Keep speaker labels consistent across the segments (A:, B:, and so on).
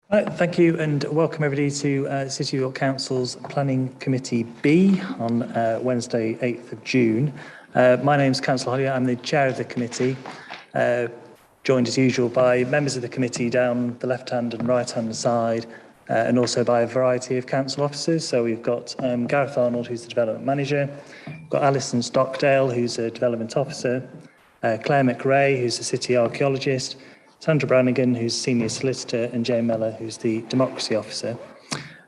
A: Right, thank you and welcome everybody to City York Council's Planning Committee B on Wednesday 8th of June. My name is Councillor Holly, I'm the chair of the committee, joined as usual by members of the committee down the left hand and right hand side and also by a variety of council officers. So we've got Gareth Arnold, who's the development manager, we've got Alison Stockdale, who's a development officer, Claire McRae, who's a city archaeologist, Sandra Brannigan, who's senior solicitor, and Jane Mellor, who's the democracy officer.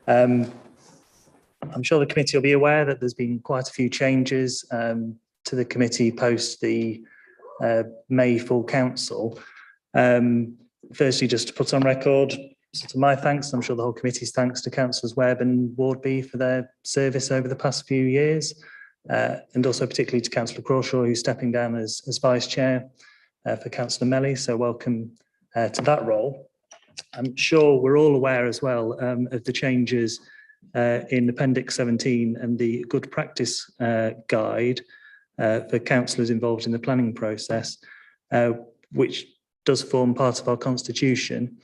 A: I'm sure the committee will be aware that there's been quite a few changes to the committee post the May full council. Firstly, just to put on record, sort of my thanks, I'm sure the whole committee's thanks to Councillors Webb and Wardby for their service over the past few years, and also particularly to Councillor Crawshaw, who's stepping down as vice chair for Councillor Melly, so welcome to that role. I'm sure we're all aware as well of the changes in Appendix 17 and the good practice guide for councillors involved in the planning process, which does form part of our constitution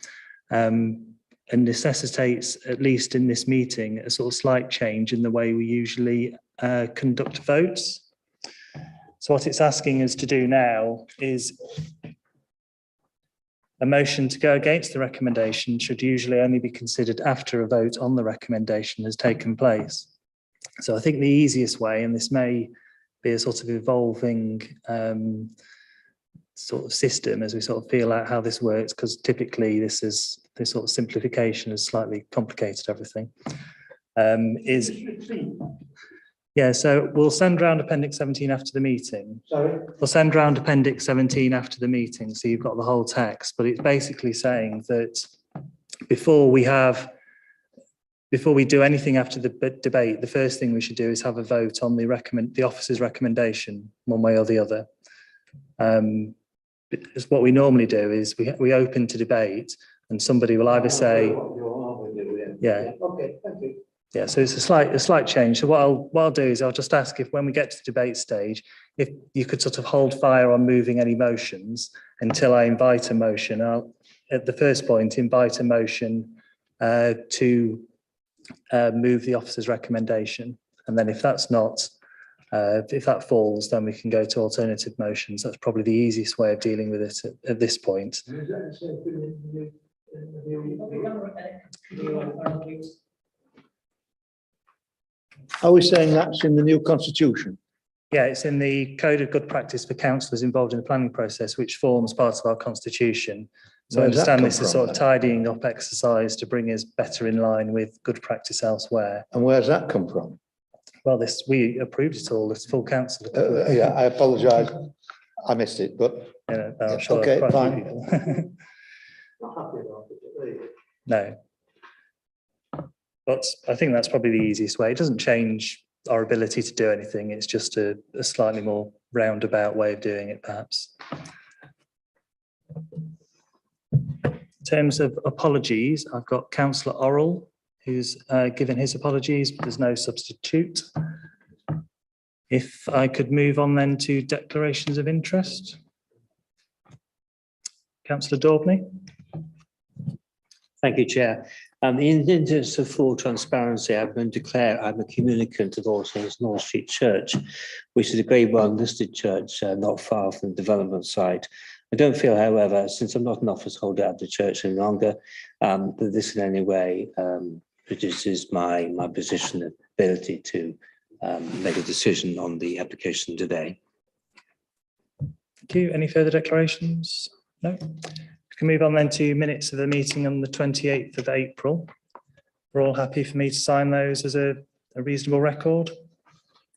A: and necessitates, at least in this meeting, a sort of slight change in the way we usually conduct votes. So what it's asking us to do now is a motion to go against the recommendation should usually only be considered after a vote on the recommendation has taken place. So I think the easiest way, and this may be a sort of evolving sort of system as we sort of feel out how this works, because typically this sort of simplification has slightly complicated everything, yeah, so we'll send round Appendix 17 after the meeting.
B: Sorry?
A: We'll send round Appendix 17 after the meeting, so you've got the whole text, but it's basically saying that before we do anything after the debate, the first thing we should do is have a vote on the officer's recommendation, one way or the other. What we normally do is we open to debate and somebody will either say, yeah.
B: Okay, thank you.
A: Yeah, so it's a slight change. So what I'll do is I'll just ask if when we get to the debate stage, if you could sort of hold fire on moving any motions until I invite a motion. I'll, at the first point, invite a motion to move the officer's recommendation. And then if that's not, if that falls, then we can go to alternative motions. That's probably the easiest way of dealing with it at this point.
B: Are we saying that's in the new constitution?
A: Yeah, it's in the Code of Good Practice for councillors involved in the planning process, which forms part of our constitution. So I understand this is sort of tidying up exercise to bring us better in line with good practice elsewhere.
B: And where's that come from?
A: Well, we approved it all. It's full council.
B: Yeah, I apologise. I missed it, but
A: I'm sure
B: okay,
A: quite a few
B: fine.
A: people. No. But I think that's probably the easiest way. It doesn't change our ability to do anything. It's just a slightly more roundabout way of doing it, perhaps. In terms of apologies, I've got Councillor Orrell, who's given his apologies, but there's no substitute. If I could move on then to declarations of interest. Councillor Daubney.
C: Thank you, Chair. In the interest of full transparency, I'm going to declare I'm a communicant at All Saints North Street Church, which is a Grade 1 listed church not far from the development site. I don't feel, however, since I'm not an office holder at the church any longer, that this in any way reduces my position and ability to make a decision on the application today.
A: Thank you. Any further declarations? No. We can move on then to minutes of the meeting on the 28th of April. We're all happy for me to sign those as a reasonable record.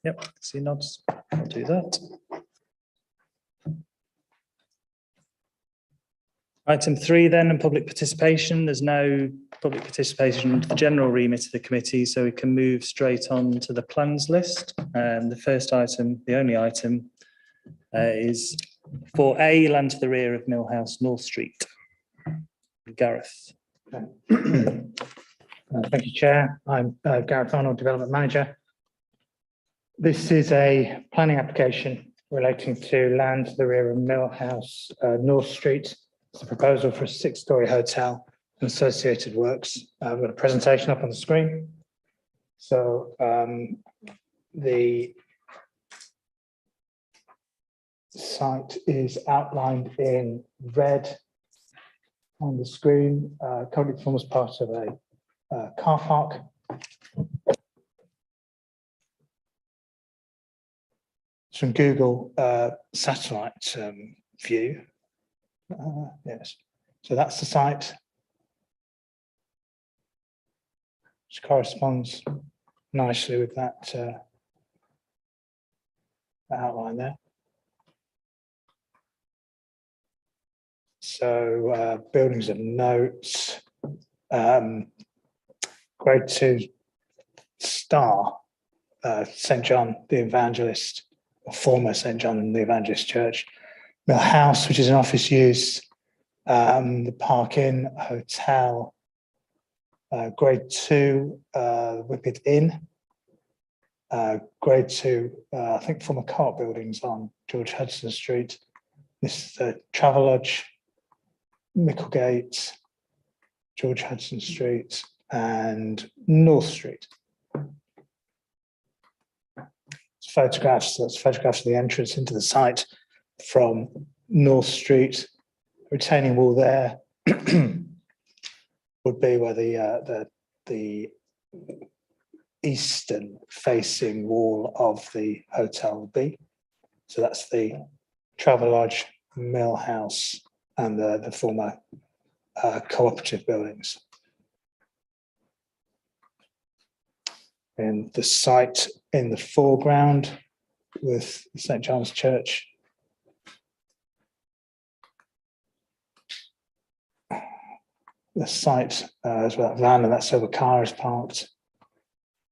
A: Yep, see nods. I'll do that. Item 3 then, and public participation. There's no public participation in the general remit of the committee, so we can move straight on to the plans list. And the first item, the only item, is 4A, land to the rear of Millhouse North Street. Gareth.
D: Thank you, Chair. I'm Gareth Arnold, Development Manager. This is a planning application relating to land to the rear of Millhouse North Street. It's a proposal for a 6-storey hotel and associated works. I've got a presentation up on the screen. So the site is outlined in red on the screen. Currently forms part of a car park. It's from Google satellite view. Yes, so that's the site, which corresponds nicely with that outline there. So buildings of note, grade 2 star, St. John the Evangelist, or former St. John the Evangelist Church, Mill House, which is an office use, the Park Inn Hotel, grade 2 Whippet Inn, grade 2 I think former co-op buildings on George Hudson Street. This is the Travelodge, Micklegate, George Hudson Street, and North Street. It's photographs. That's photographs of the entrance into the site from North Street. Retaining wall there would be where the eastern facing wall of the hotel would be. So that's the Travelodge, Mill House, and the former cooperative buildings. And the site in the foreground with St. John's Church. The site is where that van and that silver car is parked,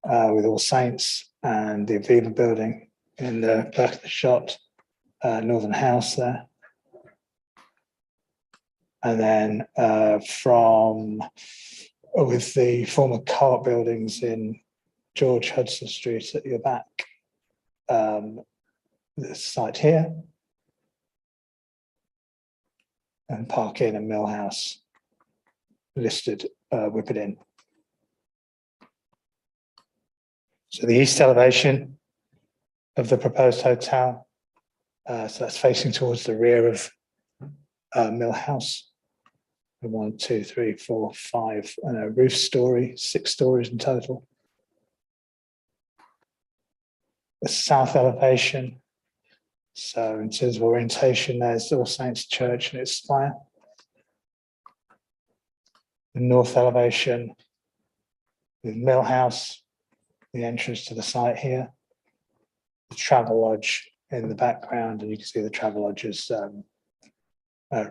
D: with All Saints and the Aviva building in the back of the shot, Northern House there. And then with the former co-op buildings in George Hudson Street at your back, this site here, and Park Inn and Mill House listed Whippet Inn. So the east elevation of the proposed hotel, so that's facing towards the rear of Mill House. 1, 2, 3, 4, 5, and a roof story, 6 stories in total. The south elevation, so in terms of orientation, there's All Saints Church and its spire. The north elevation with Mill House, the entrance to the site here. The Travelodge in the background, and you can see the Travelodge's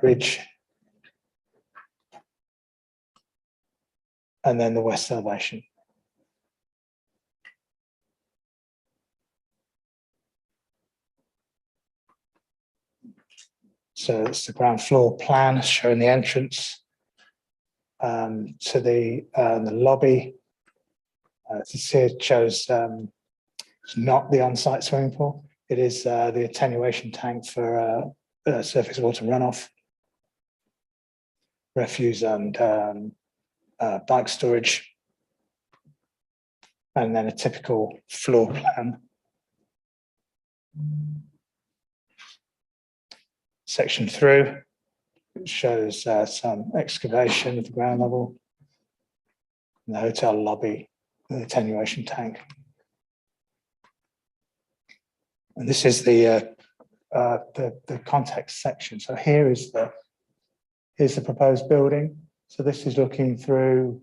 D: ridge. And then the west elevation. So it's the ground floor plan showing the entrance to the lobby. This here shows it's not the on-site swimming pool. It is the attenuation tank for surface water runoff, refuse and bike storage, and then a typical floor plan. Section through shows some excavation at the ground level, the hotel lobby, the attenuation tank. And this is the context section. So here's the proposed building. So this is looking through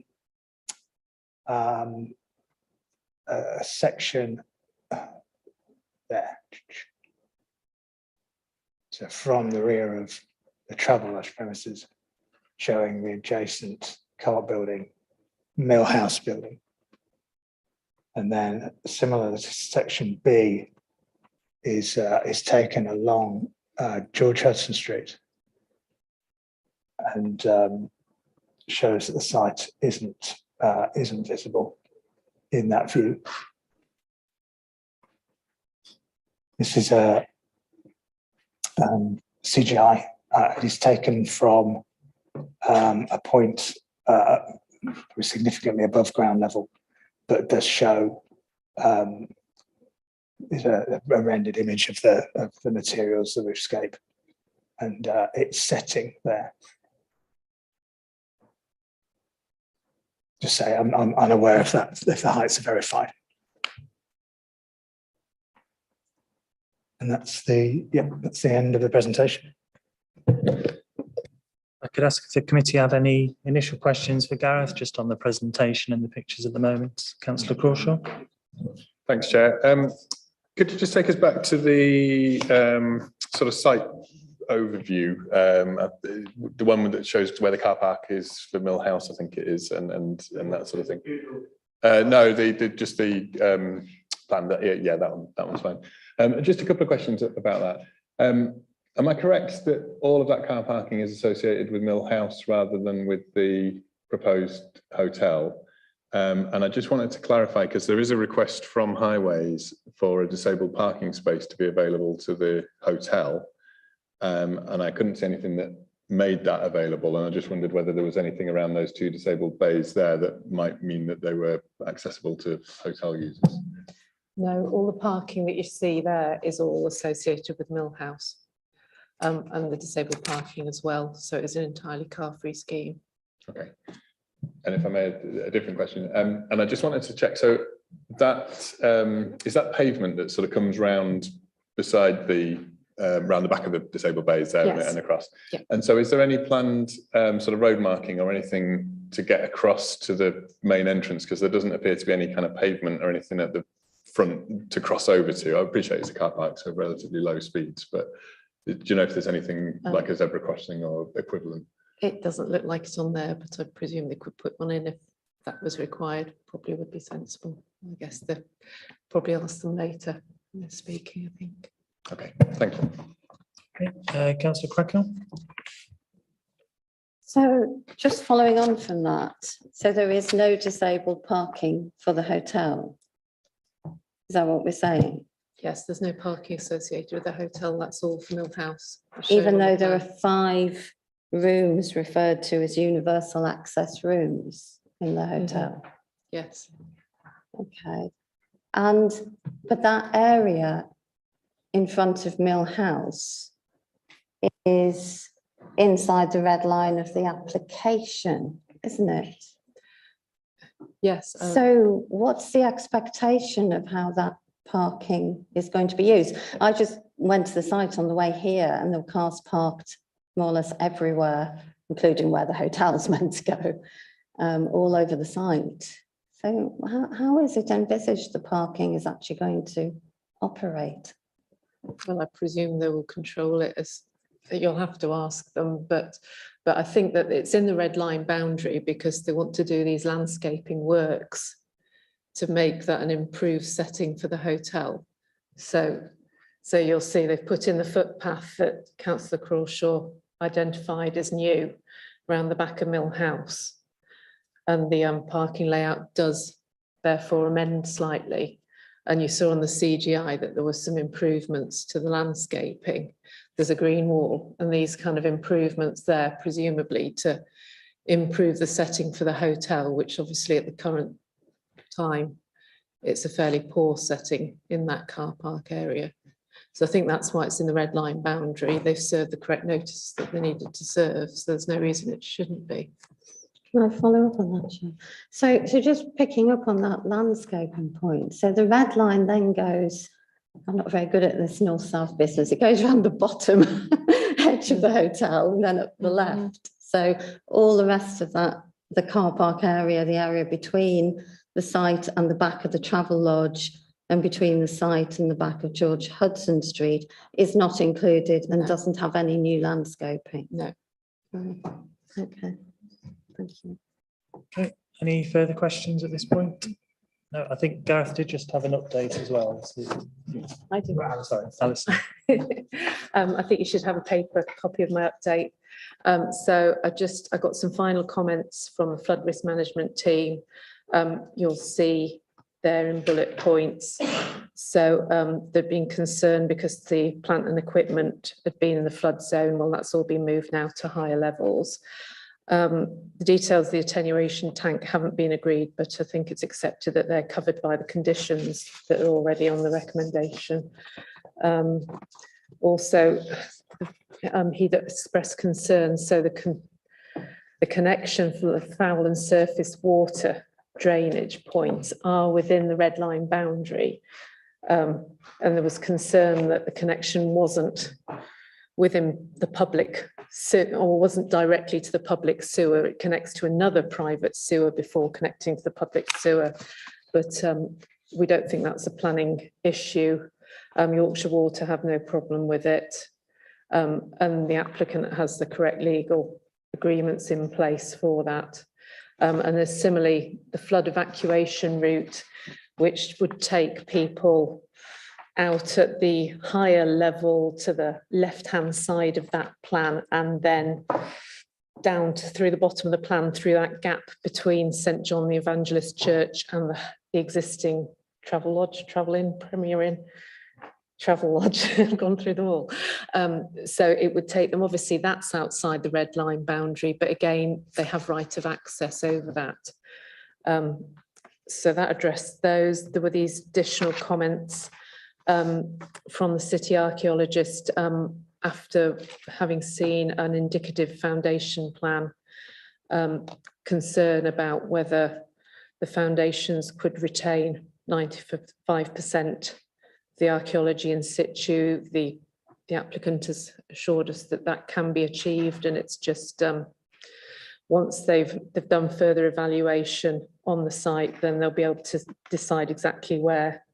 D: a section there. So from the rear of the Travelodge premises, showing the adjacent co-op building, Mill House building. And then similar to section B is taken along George Hudson Street and shows that the site isn't visible in that view. This is a CGI. It is taken from a point significantly above ground level, but does show is a rendered image of the materials, the roofscape, and its setting there. Just say I'm unaware if the heights are verified. And that's the end of the presentation.
A: I could ask if the committee have any initial questions for Gareth, just on the presentation and the pictures at the moment. Councillor Crawshaw.
E: Thanks, Chair. Could you just take us back to the sort of site overview, the one that shows where the car park is for Mill House, I think it is, and that sort of thing. No, just the plan. Yeah, that one's fine. Just a couple of questions about that. Am I correct that all of that car parking is associated with Mill House rather than with the proposed hotel? And I just wanted to clarify, because there is a request from Highways for a disabled parking space to be available to the hotel. And I couldn't see anything that made that available. And I just wondered whether there was anything around those two disabled bays there that might mean that they were accessible to hotel users.
F: No, all the parking that you see there is all associated with Mill House, and the disabled parking as well. So it's an entirely car-free scheme.
E: Okay. And if I may, a different question, and I just wanted to check, so that is that pavement that sort of comes round beside the round the back of the disabled bays there,
F: Yes.
E: and across.
F: Yeah.
E: And so is there any planned sort of road marking or anything to get across to the main entrance? Because there doesn't appear to be any kind of pavement or anything at the front to cross over to. I appreciate it's a car park, so relatively low speeds, but do you know if there's anything like a zebra crossing or equivalent?
F: It doesn't look like it's on there, but I presume they could put one in if that was required. Probably would be sensible. I guess they probably ask them later when they're speaking, I think.
E: Okay, thank you.
A: Okay, Councillor Cracknell.
G: So just following on from that, so there is no disabled parking for the hotel? Is that what we're saying?
F: Yes, there's no parking associated with the hotel. That's all for Mill House.
G: Even though there are 5 rooms referred to as universal access rooms in the hotel?
F: Yes.
G: Okay. But that area in front of Mill House is inside the red line of the application, isn't it?
F: Yes.
G: So what's the expectation of how that parking is going to be used? I just went to the site on the way here and there were cars parked more or less everywhere, including where the hotel's meant to go, all over the site. So how is it envisaged the parking is actually going to operate?
F: Well, I presume they will control it, as you'll have to ask them, but I think that it's in the red line boundary because they want to do these landscaping works to make that an improved setting for the hotel. So you'll see they've put in the footpath that Councillor Crawshaw identified as new around the back of Mill House, and the parking layout does therefore amend slightly. And you saw on the CGI that there were some improvements to the landscaping. There's a green wall and these kind of improvements there, presumably to improve the setting for the hotel, which obviously at the current time, it's a fairly poor setting in that car park area. So I think that's why it's in the red line boundary. They've served the correct notice that they needed to serve. So there's no reason it shouldn't be.
G: Can I follow up on that, Chair? So just picking up on that landscaping point. So the red line then goes, I'm not very good at this north-south business. It goes around the bottom edge of the hotel and then up the left. So all the rest of that, the car park area, the area between the site and the back of the travel lodge and between the site and the back of George Hudson Street is not included and doesn't have any new landscaping.
F: No.
G: Okay. Thank you.
A: Okay, any further questions at this point? No, I think Gareth did just have an update as well. So,
F: I do.
A: sorry, Alison.
F: I think you should have a paper copy of my update. So I got some final comments from the flood risk management team. You'll see there in bullet points. So they've been concerned because the plant and equipment had been in the flood zone. Well, that's all been moved now to higher levels. The details of the attenuation tank haven't been agreed, but I think it's accepted that they're covered by the conditions that are already on the recommendation. Also, he expressed concerns, so the connection for the foul and surface water drainage points are within the red line boundary. And there was concern that the connection wasn't within the public or wasn't directly to the public sewer. It connects to another private sewer before connecting to the public sewer. But we don't think that's a planning issue. Yorkshire Water have no problem with it. And the applicant has the correct legal agreements in place for that. And there's similarly the flood evacuation route, which would take people out at the higher level to the left-hand side of that plan, and then down through the bottom of the plan, through that gap between St John the Evangelist Church and the existing Travel Lodge, Premier Inn, Travel Lodge, I've gone through them all. So it would take them, obviously that's outside the red line boundary, but again, they have right of access over that. So that addressed those. There were these additional comments from the city archaeologist after having seen an indicative foundation plan, concern about whether the foundations could retain 95% the archaeology in situ. The applicant has assured us that that can be achieved, and it's just once they've done further evaluation on the site, then they'll be able to decide exactly where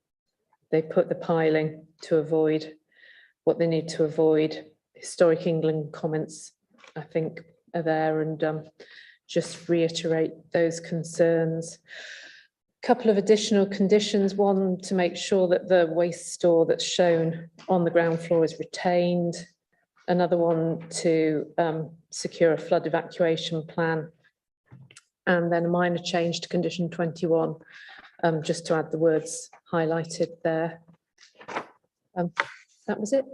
F: they put the piling to avoid what they need to avoid. Historic England comments, I think, are there, and just reiterate those concerns. A couple of additional conditions: one, to make sure that the waste store that's shown on the ground floor is retained; another one, to secure a flood evacuation plan; and then a minor change to condition 21, just to add the words highlighted there. That was it.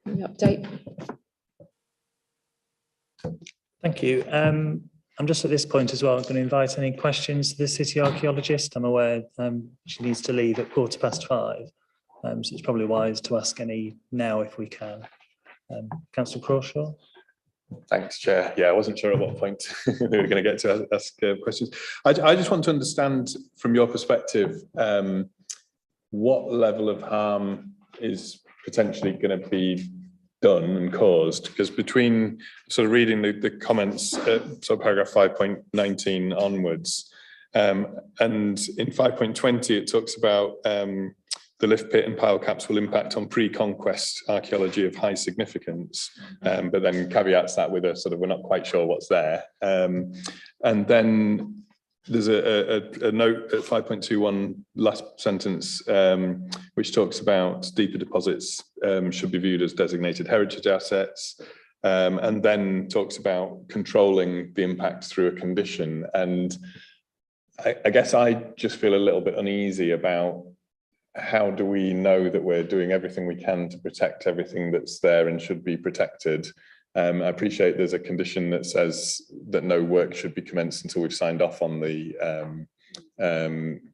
F: The update.
A: Thank you. I'm just at this point as well, I'm going to invite any questions to the city archaeologist. I'm aware she needs to leave at 5:15, so it's probably wise to ask any now if we can. Councillor Crawshaw.
E: Thanks, Chair. Yeah, I wasn't sure at what point we were going to get to ask questions. I just want to understand from your perspective what level of harm is potentially going to be done and caused, because between sort of reading the comments so paragraph 5.19 onwards and in 5.20 it talks about the lift pit and pile caps will impact on pre-conquest archaeology of high significance, but then caveats that with a sort of we're not quite sure what's there, and then there's a note at 5.21 last sentence which talks about deeper deposits should be viewed as designated heritage assets, and then talks about controlling the impact through a condition. And I guess I just feel a little bit uneasy about how do we know that we're doing everything we can to protect everything that's there and should be protected. I appreciate there's a condition that says that no work should be commenced until we've signed off on the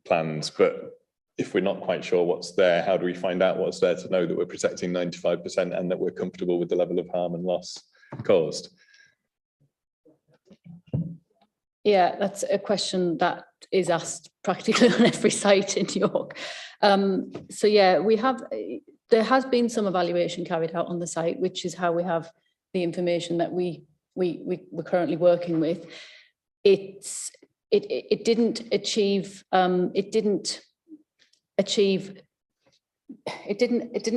E: plans, but if we're not quite sure what's there, how do we find out what's there to know that we're protecting 95% and that we're comfortable with the level of harm and loss caused?
H: Yeah, that's a question that is asked practically on every site in York. So yeah, there has been some evaluation carried out on the site, which is how we have the information that we're currently working with. It didn't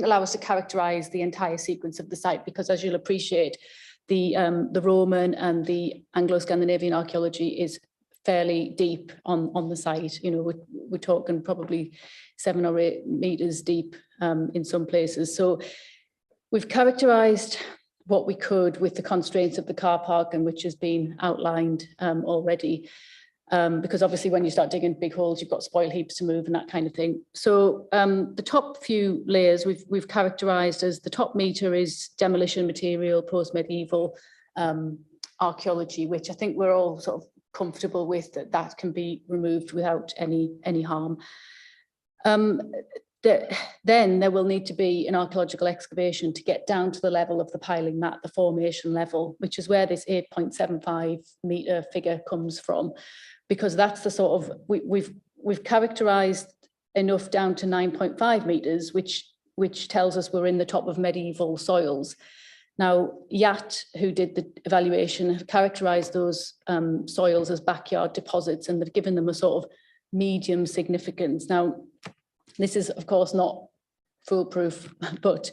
H: allow us to characterize the entire sequence of the site, because as you'll appreciate, the Roman and the Anglo-Scandinavian archaeology is fairly deep on the site. You know, we're talking probably 7 or 8 meters deep in some places. So we've characterized what we could with the constraints of the car park, and which has been outlined already. Because obviously when you start digging big holes, you've got spoil heaps to move and that kind of thing. So the top few layers we've characterized as the top meter is demolition material, post-medieval archaeology, which I think we're all sort of comfortable with, that can be removed without any harm. Then there will need to be an archaeological excavation to get down to the level of the piling mat, the formation level, which is where this 8.75 metre figure comes from, because that's the sort of, we've characterised enough down to 9.5 metres, which tells us we're in the top of medieval soils. Now, YAT, who did the evaluation, have characterised those soils as backyard deposits, and they've given them a sort of medium significance. Now, this is, of course, not foolproof, but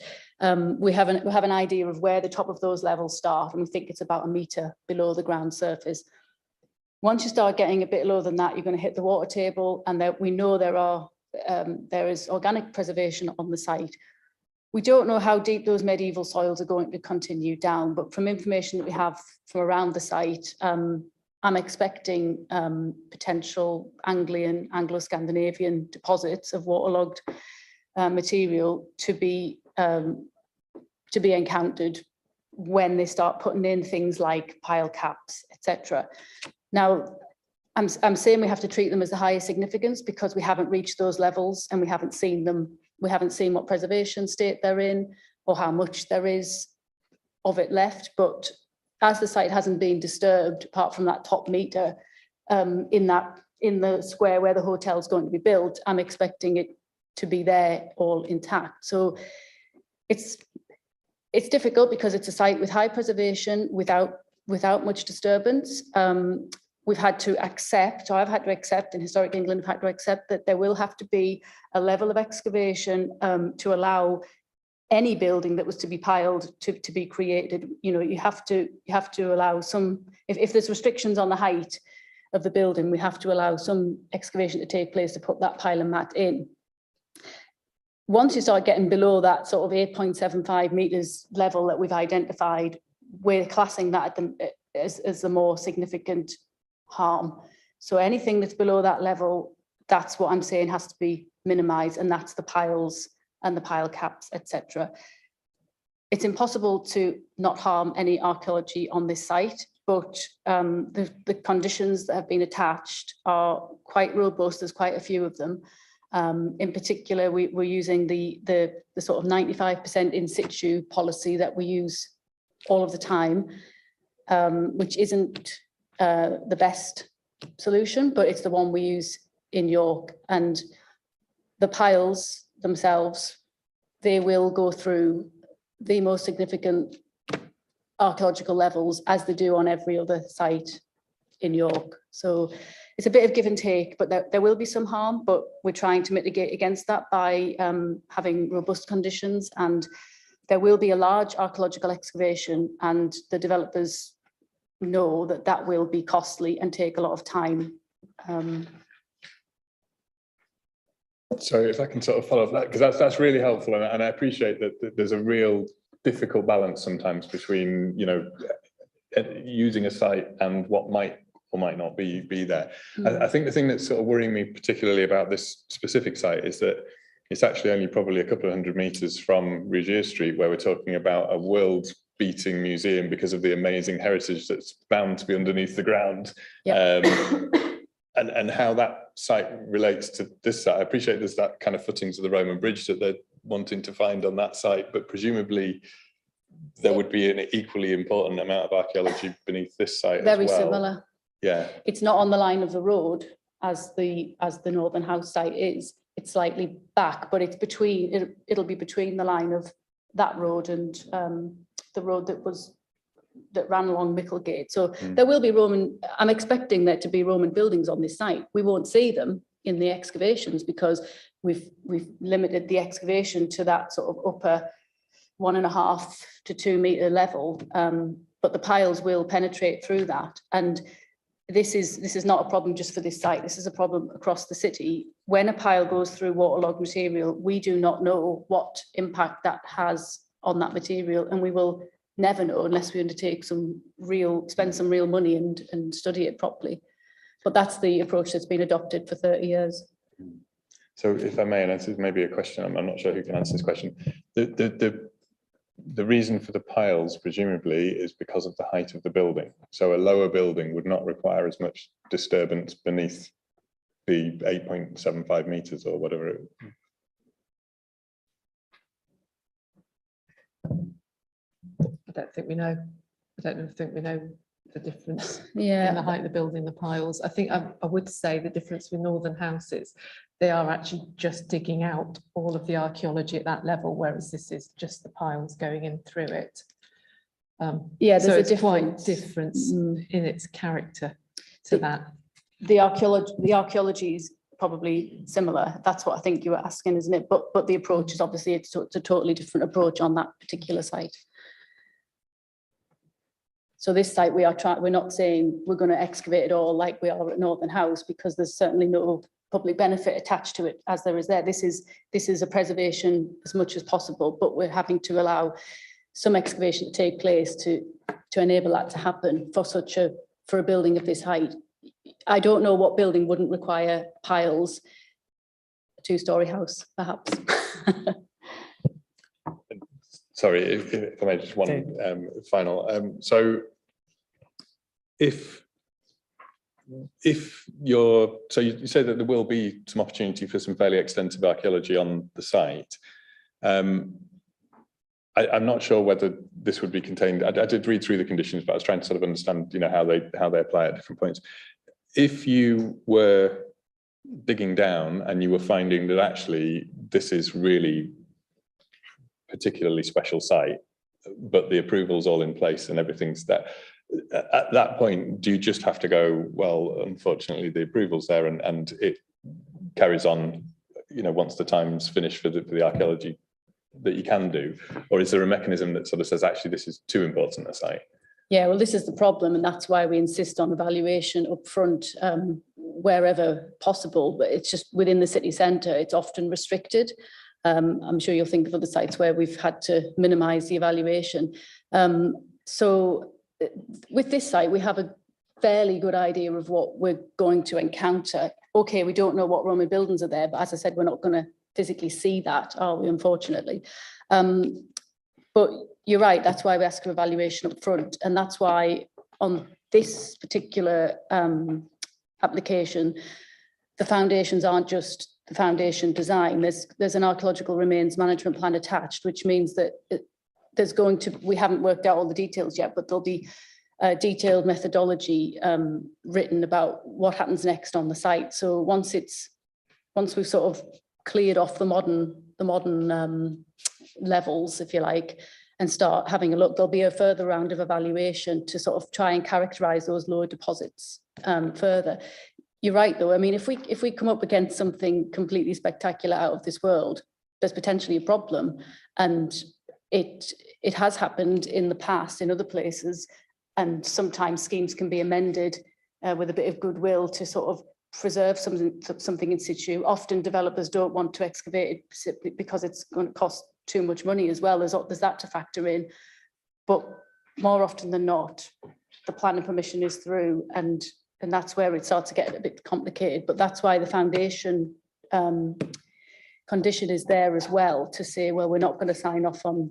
H: we have an idea of where the top of those levels start, and we think it's about 1 metre below the ground surface. Once you start getting a bit lower than that, you're going to hit the water table, and we know there is organic preservation on the site. We don't know how deep those medieval soils are going to continue down, but from information that we have from around the site, I'm expecting potential Anglian, Anglo-Scandinavian deposits of waterlogged material to be encountered when they start putting in things like pile caps, etc. Now, I'm saying we have to treat them as the highest significance because we haven't reached those levels and we haven't seen them. We haven't seen what preservation state they're in or how much there is of it left. But as the site hasn't been disturbed, apart from that top metre in the square where the hotel is going to be built, I'm expecting it to be there all intact. So it's difficult because it's a site with high preservation without much disturbance. We've had to accept, or I've had to accept, and Historic England have had to accept, that there will have to be a level of excavation to allow any building that was to be piled to be created. You know, you have to allow some, if there's restrictions on the height of the building, we have to allow some excavation to take place to put that pile and mat in. Once you start getting below that sort of 8.75 metres level that we've identified, we're classing that as the more significant harm. So anything that's below that level, that's what I'm saying has to be minimised, and that's the piles and the pile caps, etc. It's impossible to not harm any archaeology on this site, but the conditions that have been attached are quite robust. There's quite a few of them. In particular, we're using the sort of 95% in situ policy that we use all of the time, which isn't the best solution, but it's the one we use in York. And the piles themselves, they will go through the most significant archaeological levels as they do on every other site in York. So it's a bit of give and take, but there will be some harm, but we're trying to mitigate against that by having robust conditions, and there will be a large archaeological excavation, and the developers know that that will be costly and take a lot of time.
E: So if I can sort of follow up that, because that's really helpful, and I appreciate that there's a real difficult balance sometimes between, you know, using a site and what might or might not be there. I think the thing that's sort of worrying me particularly about this specific site is that it's actually only probably a couple of 100 metres from Regier Street, where we're talking about a world-beating museum because of the amazing heritage that's bound to be underneath the ground. Yep. And how that site relates to this site. I appreciate there's that kind of footings of the Roman bridge that they're wanting to find on that site, but presumably there would be an equally important amount of archaeology beneath this site as well.
H: Very similar.
E: Yeah.
H: It's not on the line of the road as the Northern House site is. It's slightly back, but it's between, it'll be between the line of that road and the road that ran along Micklegate. So there will be Roman, I'm expecting there to be Roman buildings on this site. We won't see them in the excavations because we've limited the excavation to that sort of upper 1.5 to 2 metre level. But the piles will penetrate through that. And this is not a problem just for this site. This is a problem across the city. When a pile goes through waterlogged material, we do not know what impact that has on that material, and we will never know unless we undertake spend some real money and study it properly. But that's the approach that's been adopted for 30 years.
E: So if I may, and this is maybe a question, I'm not sure who can answer this question. the reason for the piles presumably is because of the height of the building. So a lower building would not require as much disturbance beneath the 8.75 meters or whatever it.
F: I don't think we know. I don't think we know the difference in the
H: Yeah,
F: height of the building, the piles. I think I would say the difference with northern houses, they are actually just digging out all of the archaeology at that level, whereas this is just the piles going in through it.
H: Yeah,
F: so
H: there's a
F: it's quite
H: difference.
F: difference in its character to that.
H: the archaeology is probably similar. That's what I think you were asking, isn't it? But the approach is obviously it's a totally different approach on that particular site. So this site we're not saying we're going to excavate it all like we are at Northern House, because there's certainly no public benefit attached to it as there is there. This is a preservation as much as possible, but we're having to allow some excavation to take place to enable that to happen for a building of this height. I don't know what building wouldn't require piles. A two-story house, perhaps.
E: Sorry, if I may, just one final. So if you're, so you say that there will be some opportunity for some fairly extensive archaeology on the site. I'm not sure whether this would be contained. I did read through the conditions, but I was trying to sort of understand, you know, how they apply at different points. If you were digging down and you were finding that actually this is really particularly special site, but the approval's all in place and everything's there, at that point, do you just have to go, well, unfortunately the approval's there and it carries on, you know, once the time's finished for the archaeology that you can do? Or is there a mechanism that sort of says, actually, this is too important a site?
H: Yeah, well, this is the problem, and that's why we insist on evaluation up front wherever possible. But it's just within the city centre, it's often restricted. I'm sure you'll think of other sites where we've had to minimise the evaluation. So with this site, we have a fairly good idea of what we're going to encounter. Okay, we don't know what Roman buildings are there, but as I said, we're not going to physically see that, are we, unfortunately? But you're right, that's why we ask for evaluation up front. And that's why on this particular application, the foundations aren't just the foundation design. There's an archaeological remains management plan attached, which means that we haven't worked out all the details yet, but there'll be a detailed methodology written about what happens next on the site. So once we've sort of cleared off the modern levels, if you like, and start having a look, there'll be a further round of evaluation to sort of try and characterize those lower deposits further. You're right, though. I mean, if we come up against something completely spectacular out of this world, there's potentially a problem, and it has happened in the past in other places, and sometimes schemes can be amended with a bit of goodwill to sort of preserve something in situ. Often developers don't want to excavate it because it's going to cost too much money as well. There's that to factor in. But more often than not, the planning permission is through, and that's where it starts to get a bit complicated. But that's why the foundation condition is there as well, to say, well, we're not going to sign off on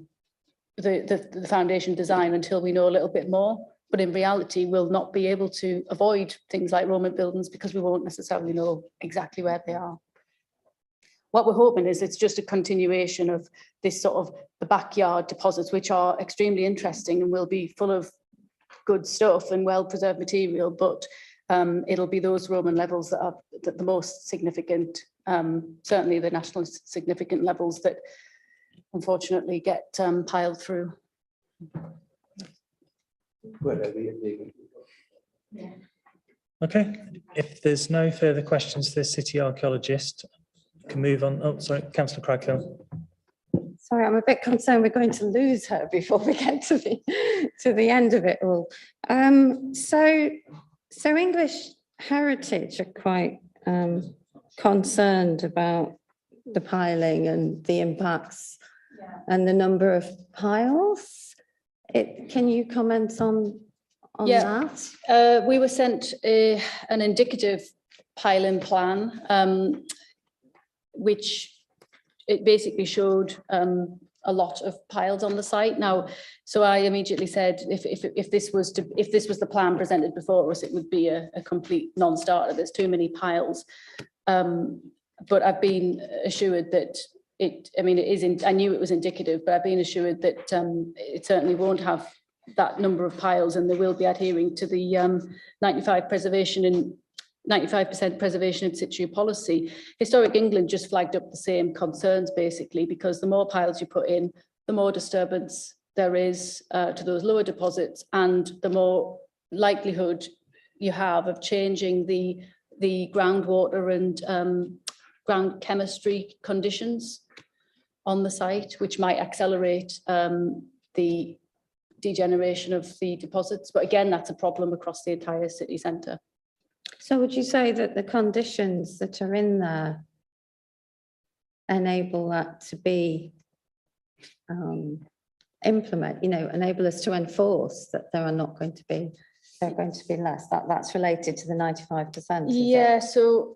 H: the foundation design until we know a little bit more. But in reality, we'll not be able to avoid things like Roman buildings because we won't necessarily know exactly where they are. What we're hoping is it's just a continuation of this sort of the backyard deposits, which are extremely interesting and will be full of good stuff and well-preserved material, but it'll be those Roman levels that are the most significant, certainly the national significant levels that unfortunately get piled through.
A: Okay, if there's no further questions for the city archaeologist, we can move on. Oh, sorry, Councillor Crackhill.
G: Sorry, I'm a bit concerned we're going to lose her before we get to the end of it all. So English Heritage are quite concerned about the piling and the impacts and the number of piles. Can you comment on that?
H: We were sent an indicative piling plan, which it basically showed a lot of piles on the site now. So I immediately said, if this was the plan presented before us, it would be a complete non-starter. There's too many piles. But I've been assured that I knew it was indicative, but I've been assured that it certainly won't have that number of piles, and they will be adhering to the 95% preservation in situ policy. Historic England just flagged up the same concerns, basically, because the more piles you put in, the more disturbance there is to those lower deposits, and the more likelihood you have of changing the groundwater and ground chemistry conditions on the site, which might accelerate the degeneration of the deposits. But again, that's a problem across the entire city centre.
G: So would you say that the conditions that are in there enable that to be enable us to enforce that there are not going to be, they're going to be less, that's related to the 95%?
H: Yeah, so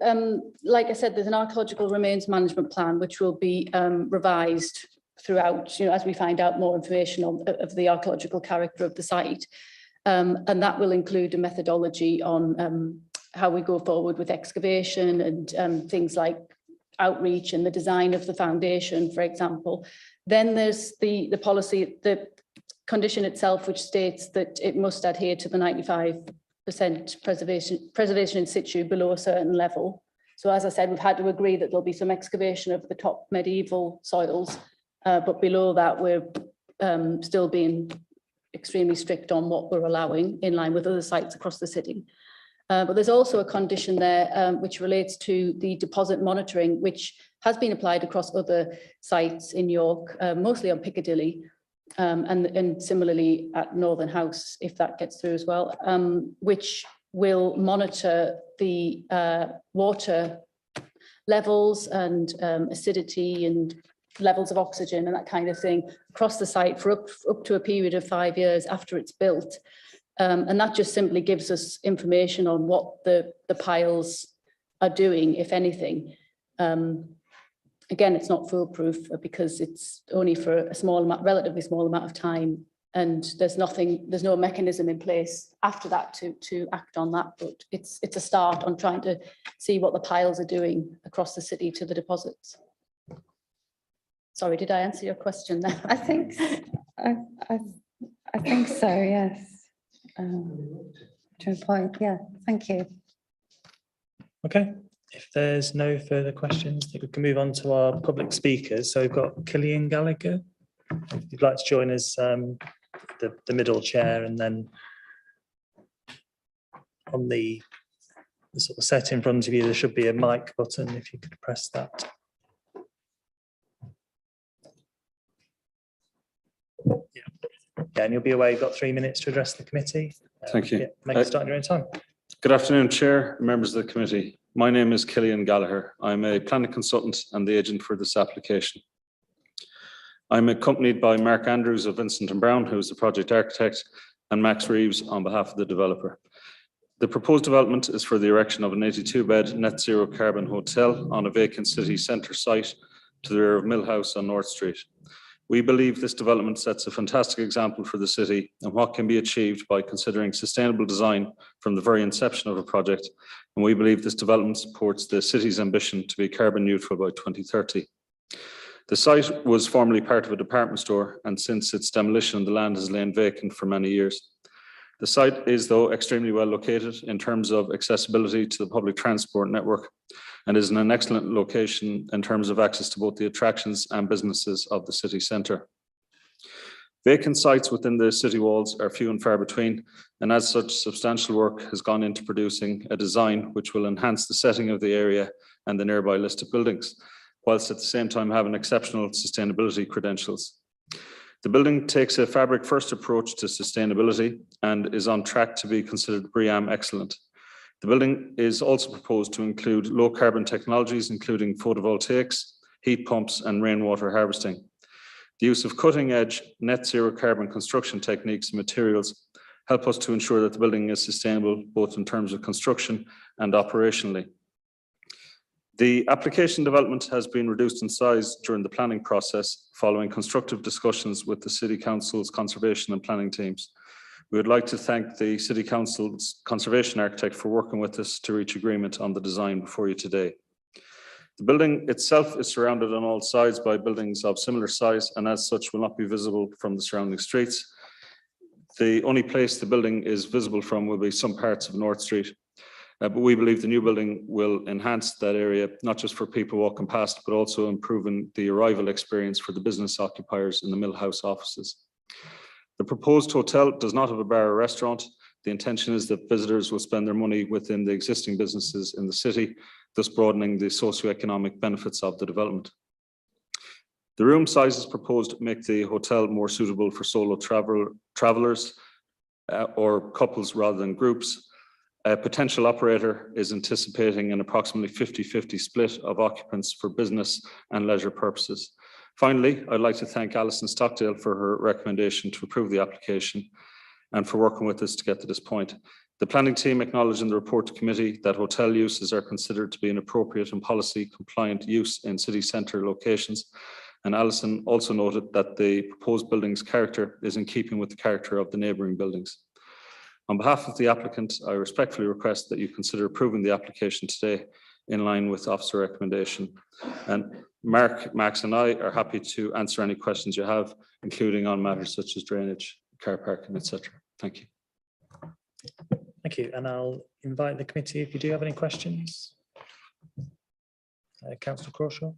H: like I said, there's an archaeological remains management plan which will be revised throughout, as we find out more information of the archaeological character of the site. And that will include a methodology on how we go forward with excavation and things like outreach and the design of the foundation, for example. Then there's the policy, the condition itself, which states that it must adhere to the 95% preservation in situ below a certain level. So as I said, we've had to agree that there'll be some excavation of the top medieval soils, but below that we're still being extremely strict on what we're allowing in line with other sites across the city. But there's also a condition there which relates to the deposit monitoring, which has been applied across other sites in York, mostly on Piccadilly, and similarly at Northern House, if that gets through as well, which will monitor the water levels and acidity and levels of oxygen and that kind of thing across the site for up to a period of 5 years after it's built. And that just simply gives us information on what the piles are doing, if anything. Again, it's not foolproof because it's only for a relatively small amount of time, and there's no mechanism in place after that to act on that. But it's a start on trying to see what the piles are doing across the city to the deposits. Sorry, did I answer your question there?
G: I think so, yes. To a point, yeah, thank you.
A: Okay, if there's no further questions, I think we can move on to our public speakers. So we've got Cillian Gallagher. If you'd like to join us, the middle chair, and then on the sort of set in front of you, there should be a mic button if you could press that. Yeah, and you'll be away. You've got 3 minutes to address the committee.
I: Thank you.
A: Yeah, make it start in your own time.
I: Good afternoon, Chair, members of the committee. My name is Cillian Gallagher. I'm a planning consultant and the agent for this application. I'm accompanied by Mark Andrews of Vincent & Brown, who is the project architect, and Max Reeves on behalf of the developer. The proposed development is for the erection of an 82-bed net zero carbon hotel on a vacant city centre site to the rear of Mill House on North Street. We believe this development sets a fantastic example for the city and what can be achieved by considering sustainable design from the very inception of a project. And we believe this development supports the city's ambition to be carbon neutral by 2030. The site was formerly part of a department store, and since its demolition, the land has lain vacant for many years. The site is, though, extremely well located in terms of accessibility to the public transport network, and is in an excellent location in terms of access to both the attractions and businesses of the city centre. Vacant sites within the city walls are few and far between, and as such, substantial work has gone into producing a design which will enhance the setting of the area and the nearby listed buildings, whilst at the same time having exceptional sustainability credentials. The building takes a fabric first approach to sustainability and is on track to be considered BREEAM excellent. The building is also proposed to include low carbon technologies, including photovoltaics, heat pumps, and rainwater harvesting. The use of cutting edge net zero carbon construction techniques and materials help us to ensure that the building is sustainable, both in terms of construction and operationally. The application development has been reduced in size during the planning process following constructive discussions with the City Council's conservation and planning teams. We would like to thank the City Council's conservation architect for working with us to reach agreement on the design before you today. The building itself is surrounded on all sides by buildings of similar size and as such will not be visible from the surrounding streets. The only place the building is visible from will be some parts of North Street. But we believe the new building will enhance that area, not just for people walking past, but also improving the arrival experience for the business occupiers in the Mill House offices. The proposed hotel does not have a bar or restaurant. The intention is that visitors will spend their money within the existing businesses in the city, thus broadening the socioeconomic benefits of the development. The room sizes proposed make the hotel more suitable for solo travelers or couples rather than groups. A potential operator is anticipating an approximately 50-50 split of occupants for business and leisure purposes. Finally, I'd like to thank Alison Stockdale for her recommendation to approve the application and for working with us to get to this point. The planning team acknowledged in the report to committee that hotel uses are considered to be an appropriate and policy compliant use in city centre locations. And Alison also noted that the proposed building's character is in keeping with the character of the neighbouring buildings. On behalf of the applicant, I respectfully request that you consider approving the application today in line with officer recommendation. And Mark, Max and I are happy to answer any questions you have, including on matters such as drainage, car parking, etc. Thank you.
A: Thank you. And I'll invite the committee if you do have any questions. Councillor Crawshaw.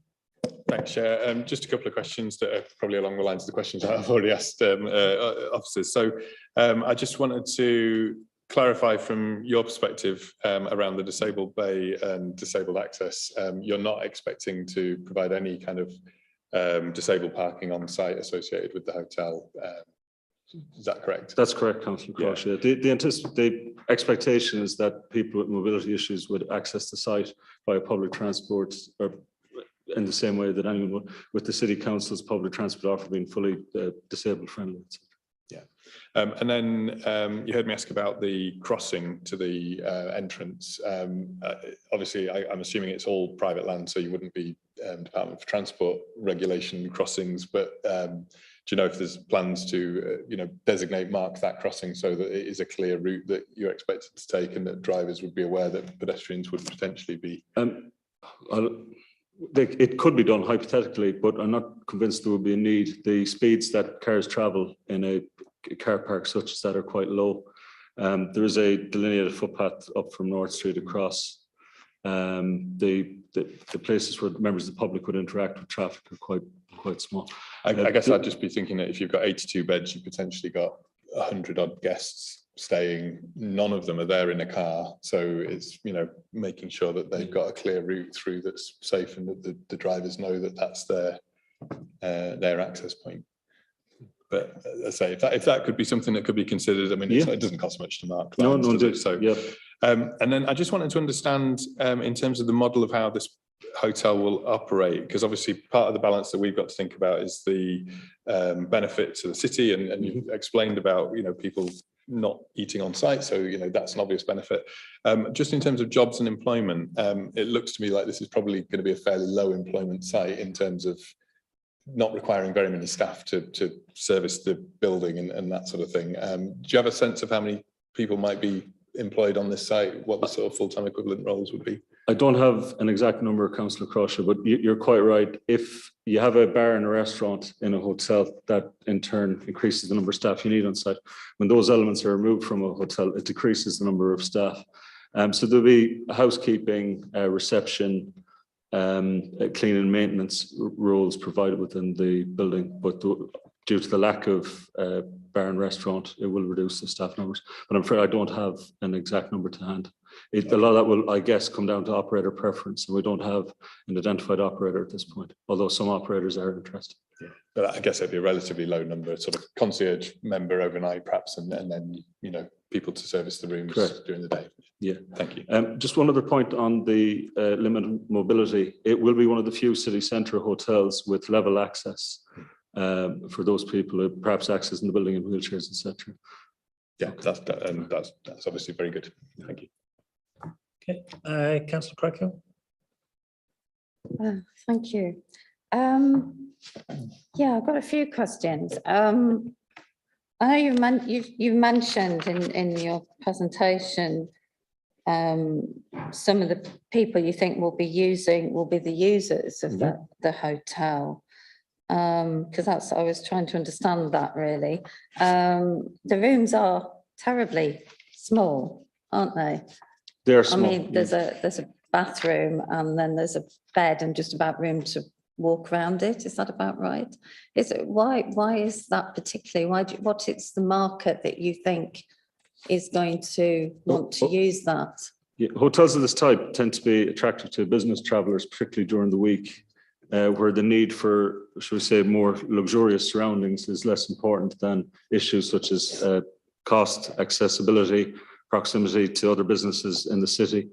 E: Thanks, Chair. Just a couple of questions that are probably along the lines of the questions I've already asked officers. So I just wanted to clarify from your perspective around the disabled bay and disabled access. You're not expecting to provide any kind of disabled parking on site associated with the hotel. Is that correct?
I: That's correct, Councillor Crouch. Yeah. The expectation is that people with mobility issues would access the site via public transport, or in the same way that anyone would, with the City Council's public transport offer being fully disabled friendly.
E: Yeah. And then you heard me ask about the crossing to the entrance. Obviously, I'm assuming it's all private land, so you wouldn't be Department for Transport regulation crossings, but do you know if there's plans to designate, mark that crossing so that it is a clear route that you're expected to take and that drivers would be aware that pedestrians would potentially be?
I: It could be done hypothetically, but I'm not convinced there would be a need. The speeds that cars travel in a car park such as that are quite low. There is a delineated footpath up from North Street across. The places where members of the public would interact with traffic are quite small.
E: I guess I'd just be thinking that if you've got 82 beds, you potentially got 100 odd guests staying. None of them are there in a car, so it's making sure that they've got a clear route through that's safe and that the drivers know that that's their access point. But as I say, if that could be something that could be considered, I mean, it doesn't cost much to mark.
I: No,
E: so
I: yeah.
E: And then I just wanted to understand in terms of the model of how this hotel will operate, because obviously part of the balance that we've got to think about is the benefit to the city, and you've explained about people not eating on site, so that's an obvious benefit. Just in terms of jobs and employment, it looks to me like this is probably going to be a fairly low employment site in terms of not requiring very many staff to service the building and that sort of thing. Do you have a sense of how many people might be employed on this site, what the sort of full-time equivalent roles would be?
I: I don't have an exact number, Councillor Crusher, but you're quite right. If you have a bar and a restaurant in a hotel, that in turn increases the number of staff you need on site. When those elements are removed from a hotel, it decreases the number of staff. So there'll be housekeeping, reception, cleaning and maintenance roles provided within the building, but due to the lack of bar and restaurant, it will reduce the staff numbers. But I'm afraid I don't have an exact number to hand. A lot of that will, I guess, come down to operator preference, and we don't have an identified operator at this point, although some operators are interested.
E: Yeah. But I guess it'd be a relatively low number, sort of concierge member overnight perhaps, and then people to service the rooms during the day.
I: Yeah,
E: thank you.
I: Just one other point on the limited mobility. It will be one of the few city centre hotels with level access for those people who perhaps accessing the building in wheelchairs, etc.
E: Yeah, that's obviously very good. Thank you.
A: Okay, Councillor Crackhill.
G: Thank you. Yeah, I've got a few questions. I know you've mentioned in your presentation some of the people you think will be the users of the hotel. Because I was trying to understand that really. The rooms are terribly small, aren't they?
I: They're small.
G: I mean, there's a bathroom and then there's a bed and just about room to walk around it. Is that about right? Why is that particularly? What is the market that you think is going to want to use that?
I: Yeah, hotels of this type tend to be attractive to business travelers, particularly during the week, where the need for, shall we say, more luxurious surroundings is less important than issues such as cost, accessibility, proximity to other businesses in the city.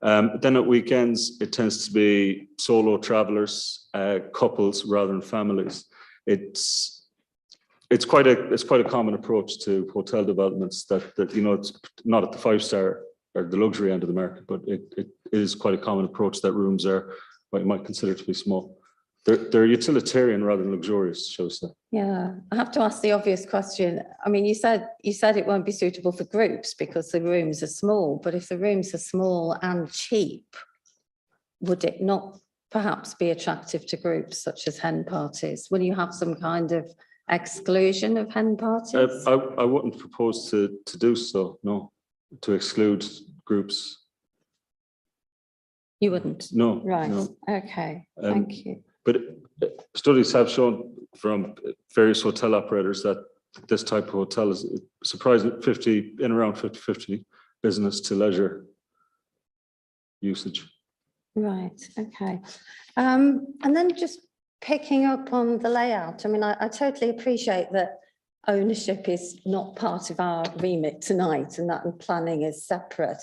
I: Then at weekends, it tends to be solo travelers, couples rather than families. It's quite a common approach to hotel developments that you know, it's not at the 5-star or the luxury end of the market, but it is quite a common approach that rooms are what you might consider to be small. They're utilitarian rather than luxurious, shall we say.
G: Yeah, I have to ask the obvious question. I mean, you said it won't be suitable for groups because the rooms are small, but if the rooms are small and cheap, would it not perhaps be attractive to groups such as hen parties? Will you have some kind of exclusion of hen parties?
I: I wouldn't propose to do so, no, to exclude groups.
G: You wouldn't?
I: No.
G: Right,
I: no.
G: okay, thank you.
I: But studies have shown from various hotel operators that this type of hotel is surprising, around 50-50 business to leisure usage.
G: Right, okay. And then just picking up on the layout, I mean, I totally appreciate that ownership is not part of our remit tonight and that planning is separate.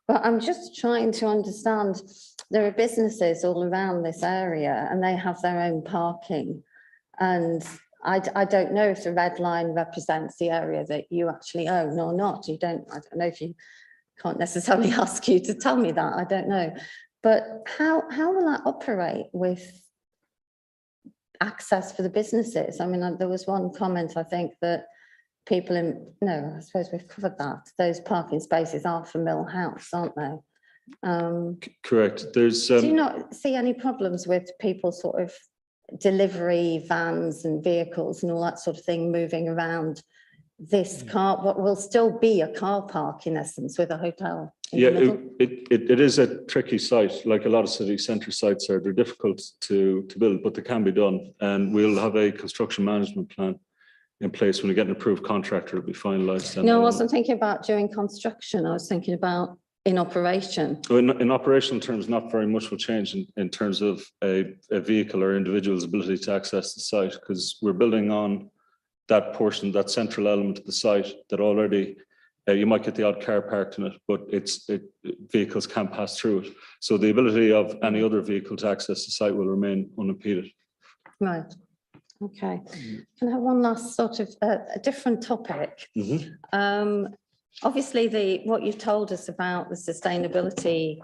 G: But I'm just trying to understand, there are businesses all around this area and they have their own parking. And I don't know if the red line represents the area that you actually own or not. I don't know if you can't necessarily ask you to tell me that, I don't know. But how will that operate with access for the businesses? I mean, there was one comment, I think, that people I suppose we've covered that. Those parking spaces are for Mill House, aren't they?
I: Correct. There's.
G: Do you not see any problems with people sort of delivery vans and vehicles and all that sort of thing moving around this what will still be a car park in essence with a hotel?
I: Yeah, it is a tricky site, like a lot of city centre sites are. They're difficult to build, but they can be done. And we'll have a construction management plan in place when we get an approved contractor. It'll be finalised.
G: No, I wasn't thinking about during construction. I was thinking about in operation.
I: In operational terms, not very much will change in terms of a vehicle or individual's ability to access the site, because we're building on that portion, that central element of the site that already you might get the odd car parked in it, but vehicles can pass through it. So the ability of any other vehicle to access the site will remain unimpeded.
G: Right. Okay. Can I have one last sort of a different topic? Obviously, what you've told us about the sustainability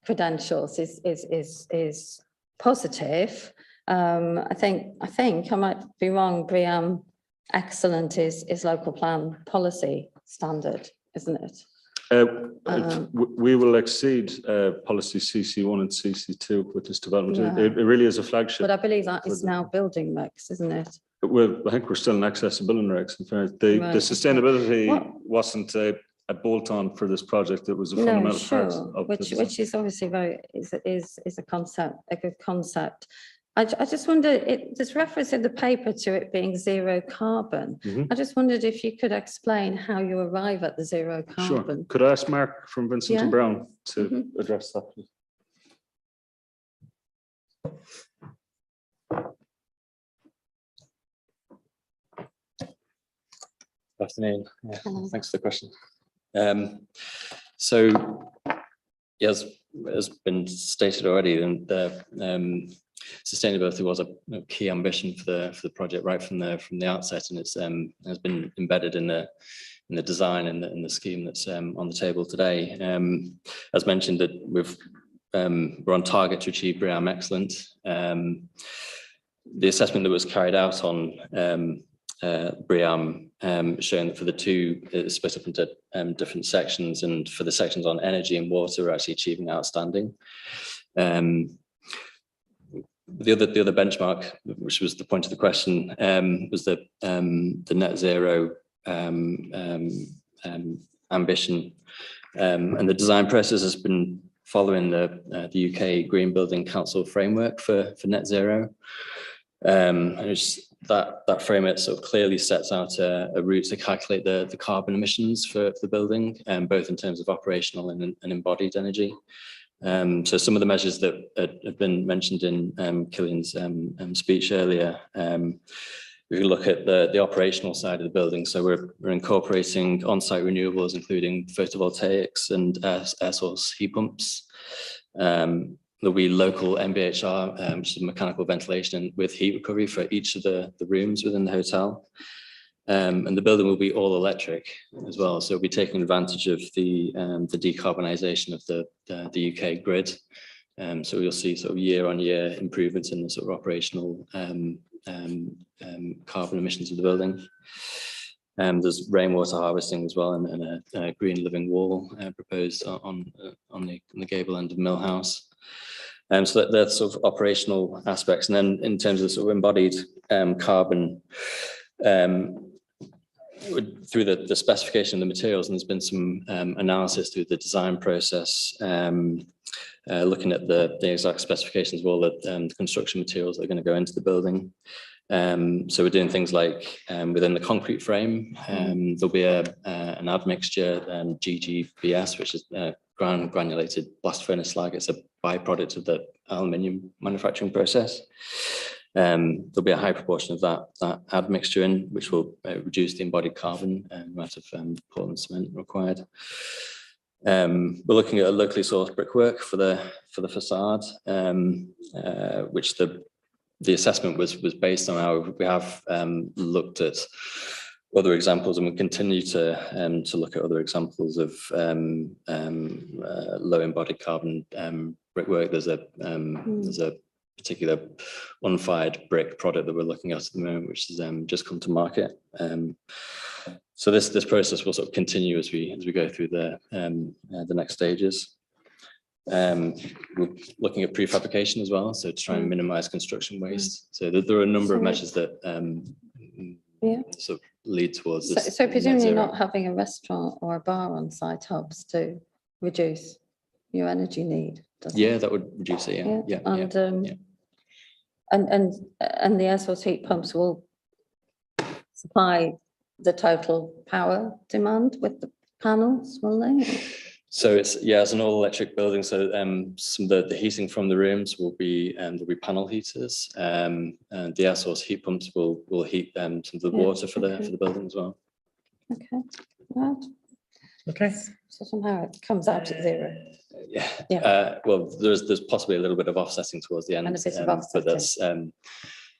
G: credentials is positive. I think I might be wrong. BREEAM Excellent is local plan policy standard, isn't it?
I: We will exceed policy CC1 and CC2 with this development.
G: Yeah.
I: It really is a flagship.
G: But I believe that is now building regs, isn't it?
I: Well, I think we're still in accessibility regs. In fairness, the sustainability wasn't a bolt-on for this project. It was a fundamental part of
G: which is obviously is a concept, a good concept. I just wonder, there's reference in the paper to it being zero carbon. I just wondered if you could explain how you arrive at the zero carbon.
I: Sure. Could I ask Mark from Vincent and Brown to address that, please?
J: Good afternoon. Yeah, thanks for the question. So, yes, as been stated already, and the sustainability was a key ambition for the project right from the outset, and it's has been embedded in the design and in the scheme that's on the table today. As mentioned, that we've we're on target to achieve BREEAM Excellent. The assessment that was carried out on BREEAM showing that for the two, it's split up into different sections, and for the sections on energy and water, we're actually achieving outstanding. The other benchmark, which was the point of the question, was the net zero ambition, and the design process has been following the UK Green Building Council framework for net zero. And that framework sort of clearly sets out a route to calculate the carbon emissions for the building, both in terms of operational and embodied energy. So some of the measures that have been mentioned in Killian's speech earlier, we can look at the operational side of the building. So we're incorporating on-site renewables, including photovoltaics and air source heat pumps. There'll be local MVHR, which is mechanical ventilation with heat recovery for each of the rooms within the hotel. And the building will be all electric as well. So we'll be taking advantage of the decarbonisation of the UK grid. So you'll see sort of year-on-year improvements in the sort of operational carbon emissions of the building. There's rainwater harvesting as well, and a green living wall proposed on the gable end of Mill House. So that's sort of operational aspects. And then in terms of sort of embodied carbon, through the specification of the materials, and there's been some analysis through the design process, looking at the exact specifications of all the construction materials that are going to go into the building. So we're doing things like within the concrete frame, there'll be an admixture, GGBS, which is ground granulated blast furnace slag. It's a byproduct of the aluminium manufacturing process. There'll be a high proportion of that admixture in, which will reduce the embodied carbon amount of Portland cement required. We're looking at a locally sourced brickwork for the facade, which the assessment was based on how we have looked at other examples, and we continue to look at other examples of low embodied carbon brickwork. There's a particular unfired brick product that we're looking at the moment, which has just come to market. So this process will sort of continue as we go through the next stages. We're looking at prefabrication as well, so to try and minimise construction waste. So there are a number of measures that sort of lead towards this.
G: So presumably not having a restaurant or a bar on site helps to reduce your energy need.
J: Yeah, that would reduce it. Yeah.
G: And the air source heat pumps will supply the total power demand with the panels, will they?
J: So it's an all electric building. So some of the heating from the rooms will be there'll be panel heaters, and the air source heat pumps will heat some of the water for the building as well.
G: Okay, right.
A: Okay.
G: So somehow it comes out at zero.
J: Well, there's possibly a little bit of offsetting towards the end,
G: And a bit of
J: but that's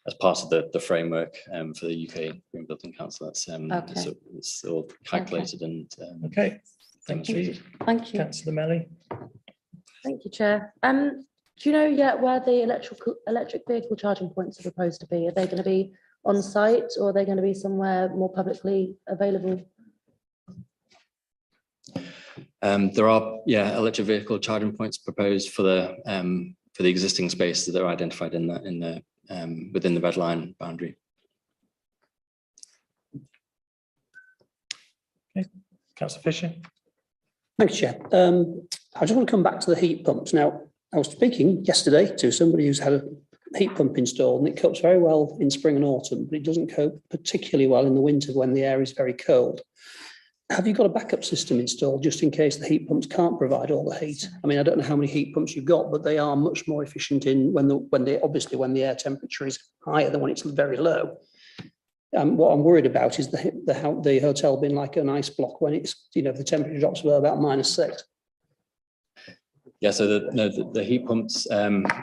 J: as part of the framework for the UK Green Building Council. That's so it's all calculated and
A: Okay. Thank you.
G: Thank you.
A: Councillor Melly.
K: Thank you, Chair. Do you know yet where the electric vehicle charging points are proposed to be? Are they going to be on site, or are they going to be somewhere more publicly available?
J: There are electric vehicle charging points proposed for the existing spaces that are identified in the within the red line boundary.
A: Okay. Councillor Fisher.
L: Thanks, Chair. I just want to come back to the heat pumps. Now, I was speaking yesterday to somebody who's had a heat pump installed, and it copes very well in spring and autumn, but it doesn't cope particularly well in the winter when the air is very cold. Have you got a backup system installed just in case the heat pumps can't provide all the heat? I mean, I don't know how many heat pumps you've got, but they are much more efficient when the air temperature is higher than when it's very low. What I'm worried about is the hotel being like an ice block when it's, the temperature drops below about -6.
J: Yeah, so the heat pumps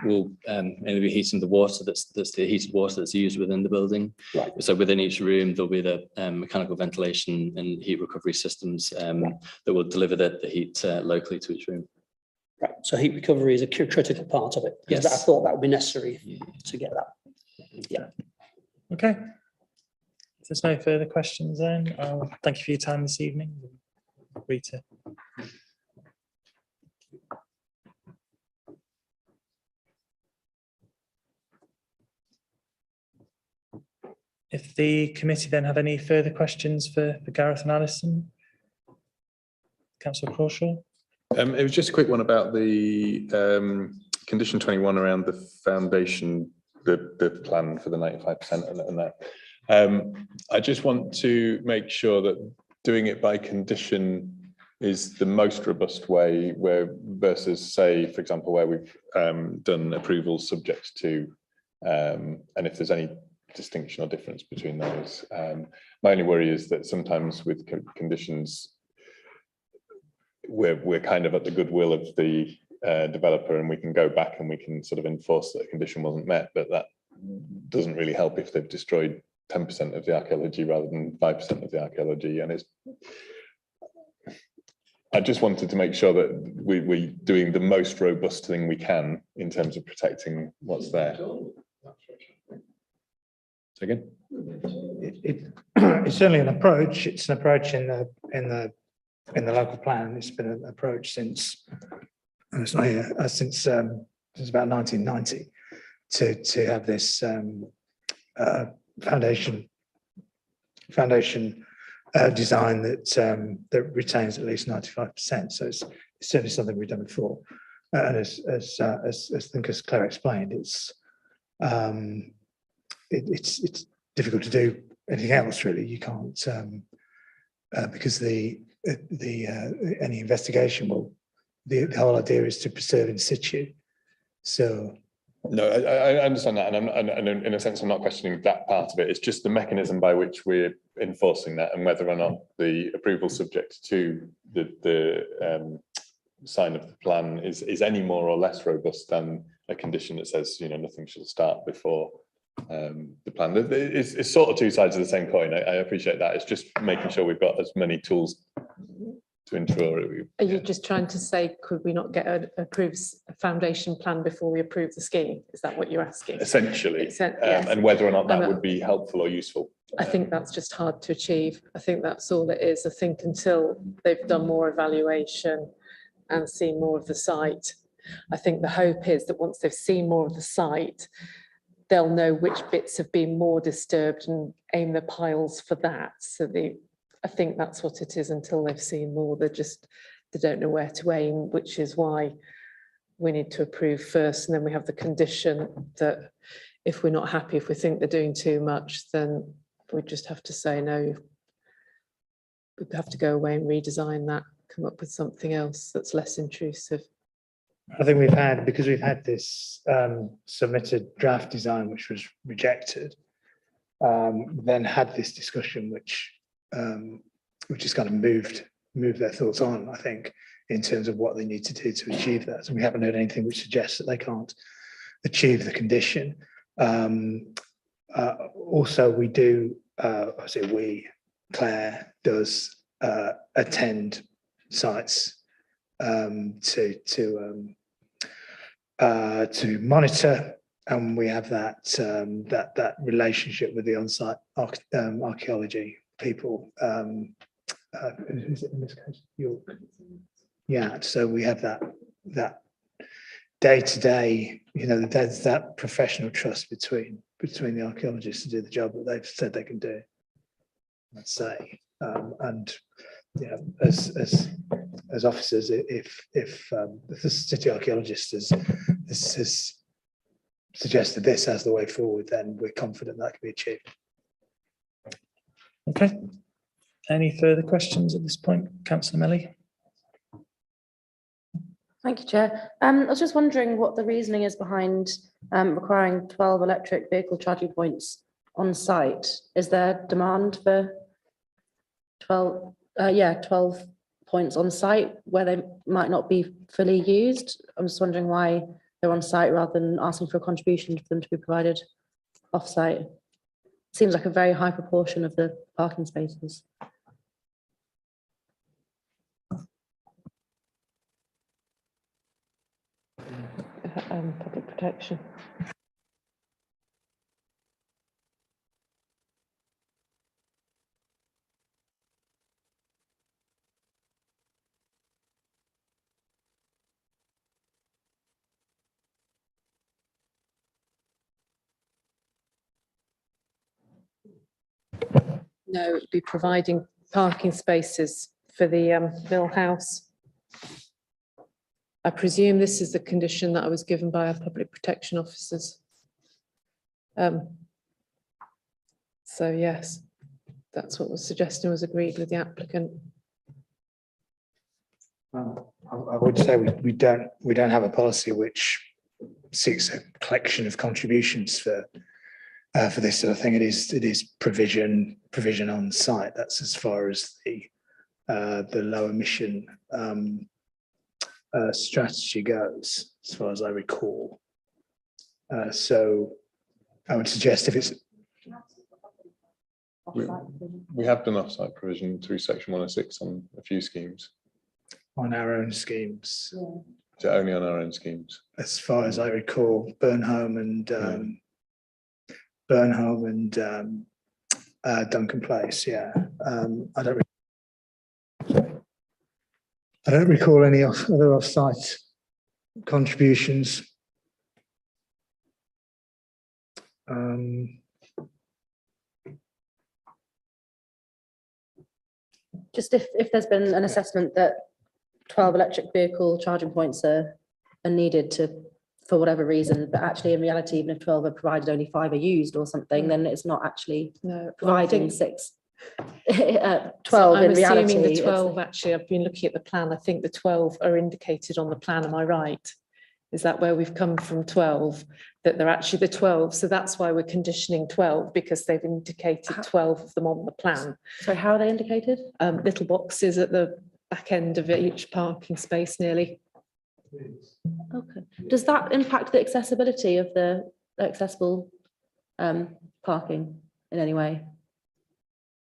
J: will only be heating the water that's the heated water that's used within the building.
L: Right.
J: So within each room there'll be the mechanical ventilation and heat recovery systems that will deliver the heat locally to each room.
L: Right, so heat recovery is a critical part of it. Yes, I thought that would be necessary to get that. Yeah.
A: Okay. If there's no further questions then, thank you for your time this evening. Rita. If the committee then have any further questions for Gareth and Alison? Councillor Crawshaw?
E: It was just a quick one about the condition 21 around the foundation, the plan for the 95% and that. I just want to make sure that doing it by condition is the most robust way, where versus say, for example, where we've done approvals subject to, and if there's any distinction or difference between those. My only worry is that sometimes with conditions, we're kind of at the goodwill of the developer, and we can go back and we can sort of enforce that a condition wasn't met, but that doesn't really help if they've destroyed 10% of the archaeology rather than 5% of the archaeology. And I just wanted to make sure that we're doing the most robust thing we can in terms of protecting what's there. Again,
D: It's certainly an approach. It's an approach in the local plan. It's been an approach since since about 1990 to have this foundation design that retains at least 95%. So it's certainly something we've done before. And as I think as Claire explained, it's difficult to do anything else really. You can't because any investigation will. The whole idea is to preserve in situ. So.
E: No, I understand that, and in a sense, I'm not questioning that part of it. It's just the mechanism by which we're enforcing that, and whether or not the approval subject to the sign of the plan is any more or less robust than a condition that says, you know, nothing shall start before the plan. It's sort of two sides of the same coin. I appreciate that. It's just making sure we've got as many tools to ensure it.
F: Are you just trying to say, could we not get an approved foundation plan before we approve the scheme? Is that what you're asking?
E: Essentially,
F: Yes.
E: and whether or not that would be helpful or useful.
F: I think that's just hard to achieve. I think that's all it is. I think until they've done more evaluation and seen more of the site, I think the hope is that once they've seen more of the site, they'll know which bits have been more disturbed and aim the piles for that. So I think that's what it is. Until they've seen more, they don't know where to aim, which is why we need to approve first, and then we have the condition that if we're not happy, if we think they're doing too much, then we just have to say no. We have to go away and redesign that, come up with something else that's less intrusive.
D: I think because we've had this submitted draft design which was rejected, then had this discussion which has kind of moved their thoughts on, I think, in terms of what they need to do to achieve that. So we haven't heard anything which suggests that they can't achieve the condition. Also, we do, I say Claire does attend sites to monitor, and we have that relationship with the on-site archaeology people. Is it in this case York? Yeah, so we have that day-to-day, you know, there's that professional trust between the archaeologists to do the job that they've said they can do, I'd say. And yeah, as officers, if the city archaeologist has suggested this as the way forward, then we're confident that can be achieved.
A: Okay. Any further questions at this point, Councillor Melly?
K: Thank you, Chair. I was just wondering what the reasoning is behind requiring 12 electric vehicle charging points on site. Is there demand for 12 points on site where they might not be fully used? I'm just wondering why they're on site rather than asking for a contribution for them to be provided off site. Seems like a very high proportion of the parking spaces.
F: public protection. No, it would be providing parking spaces for the Mill House. I presume this is the condition that I was given by our public protection officers. So yes, that's what was suggested, was agreed with the applicant.
D: I would say we don't have a policy which seeks a collection of contributions for this sort of thing. It is provision on site. That's as far as the low emission strategy goes, as far as I recall. So I would suggest if it's
E: We have done off-site provision through section 106 on a few schemes.
D: on our own schemes,
E: Is it only on our own schemes?
D: as far as I recall, Burnham and Duncan Place. Yeah, I don't recall any other off-site contributions.
K: Just if there's been an assessment that 12 electric vehicle charging points are needed for whatever reason, but actually in reality, even if 12 are provided, only 5 are used or something, then it's not actually providing 6. 12 in reality.
F: I'm assuming the 12, actually, I've been looking at the plan. I think the 12 are indicated on the plan. Am I right? Is that where we've come from 12? That they're actually the 12. So that's why we're conditioning 12, because they've indicated 12 of them on the plan.
K: So how are they indicated?
F: Little boxes at the back end of each parking space nearly.
K: Okay. Does that impact the accessibility of the accessible parking in any way?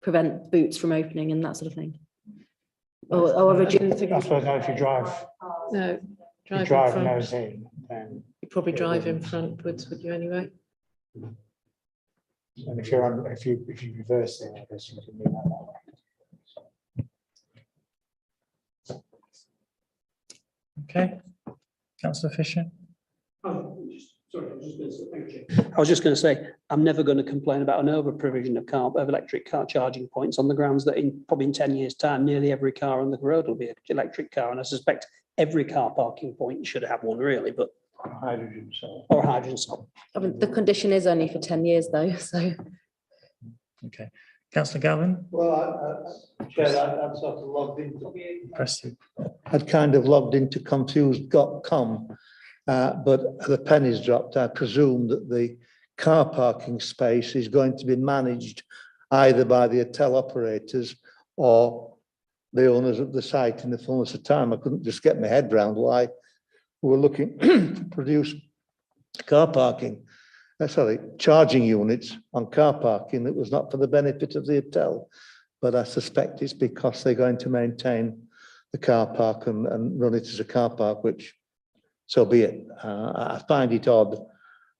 K: Prevent boots from opening and that sort of thing? Or reduce?
D: I suppose not if you drive.
F: No,
D: You
F: drive
D: drive
F: in front.
D: nose in, then,
F: You probably drive in frontwards, would you anyway?
D: and if you reverse it, I guess you can do that way.
A: Okay, Councillor Fisher.
L: I was just going to say, I'm never going to complain about an over provision of electric car charging points on the grounds that probably in 10 years' time, nearly every car on the road will be an electric car. And I suspect every car parking point should have one really, but
B: Hydrogen cell.
L: or hydrogen cell.
K: I mean, the condition is only for 10 years though, so.
A: Okay, Councillor Galvin.
B: Well, Chair, I'd sort of logged into.
A: Press you.
B: I'd kind of logged into confused.com, but the pennies dropped. I presume that the car parking space is going to be managed either by the hotel operators or the owners of the site in the fullness of time. I couldn't just get my head round why we were looking to produce car parking, charging units on car parking that was not for the benefit of the hotel. But I suspect it's because they're going to maintain the car park and run it as a car park, which so be it. I find it odd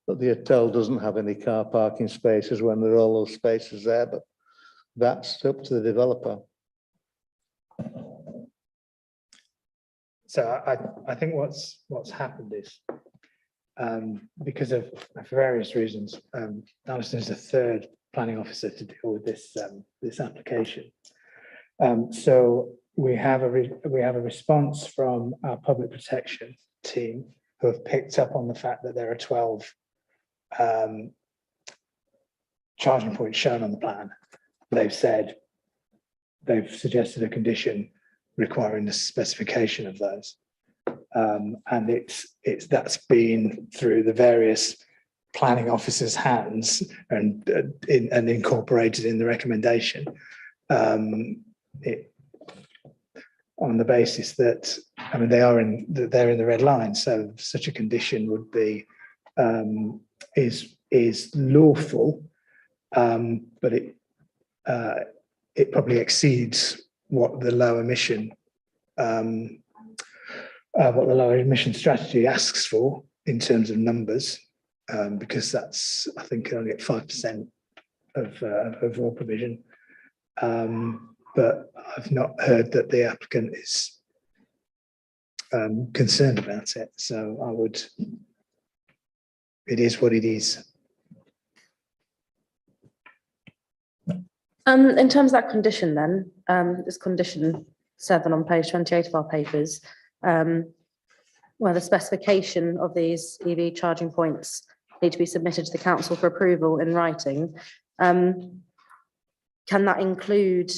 B: that the hotel doesn't have any car parking spaces when there are all those spaces there, but that's up to the developer.
D: So I think what's happened is because of for various reasons, Alison is the third planning officer to deal with this this application. So we have a response from our public protection team who have picked up on the fact that there are 12 charging points shown on the plan. They've suggested a condition requiring the specification of those, and that's been through the various planning officers' hands and incorporated in the recommendation. On the basis that they're in the red line, so such a condition would be is lawful, but it probably exceeds what the low emission what the lower emission strategy asks for in terms of numbers, because that's, I think, only at 5% of overall provision. But I've not heard that the applicant is concerned about it. So I would, it is what it is.
K: In terms of that condition then, this condition 7 on page 28 of our papers, where the specification of these EV charging points need to be submitted to the council for approval in writing. Can that include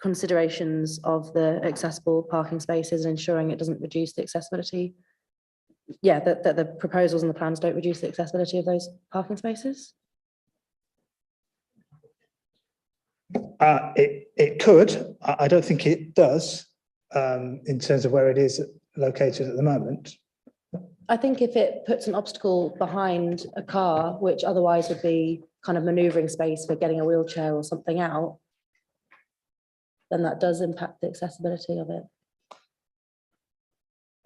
K: considerations of the accessible parking spaces and ensuring it doesn't reduce the accessibility? Yeah, that the proposals and the plans don't reduce the accessibility of those parking spaces?
D: It could. I don't think it does, in terms of where it is located at the moment.
K: I think if it puts an obstacle behind a car, which otherwise would be kind of manoeuvring space for getting a wheelchair or something out, then that does impact the accessibility of it.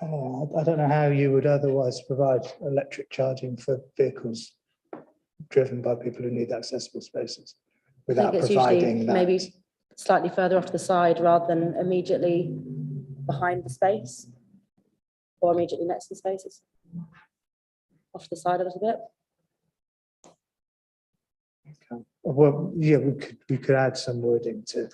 D: I don't know how you would otherwise provide electric charging for vehicles driven by people who need accessible spaces without
K: I think it's
D: providing
K: usually
D: that.
K: maybe slightly further off to the side rather than immediately behind the space or immediately next to the spaces. Off to the side a little bit.
D: Okay. Well, yeah, we could add some wording to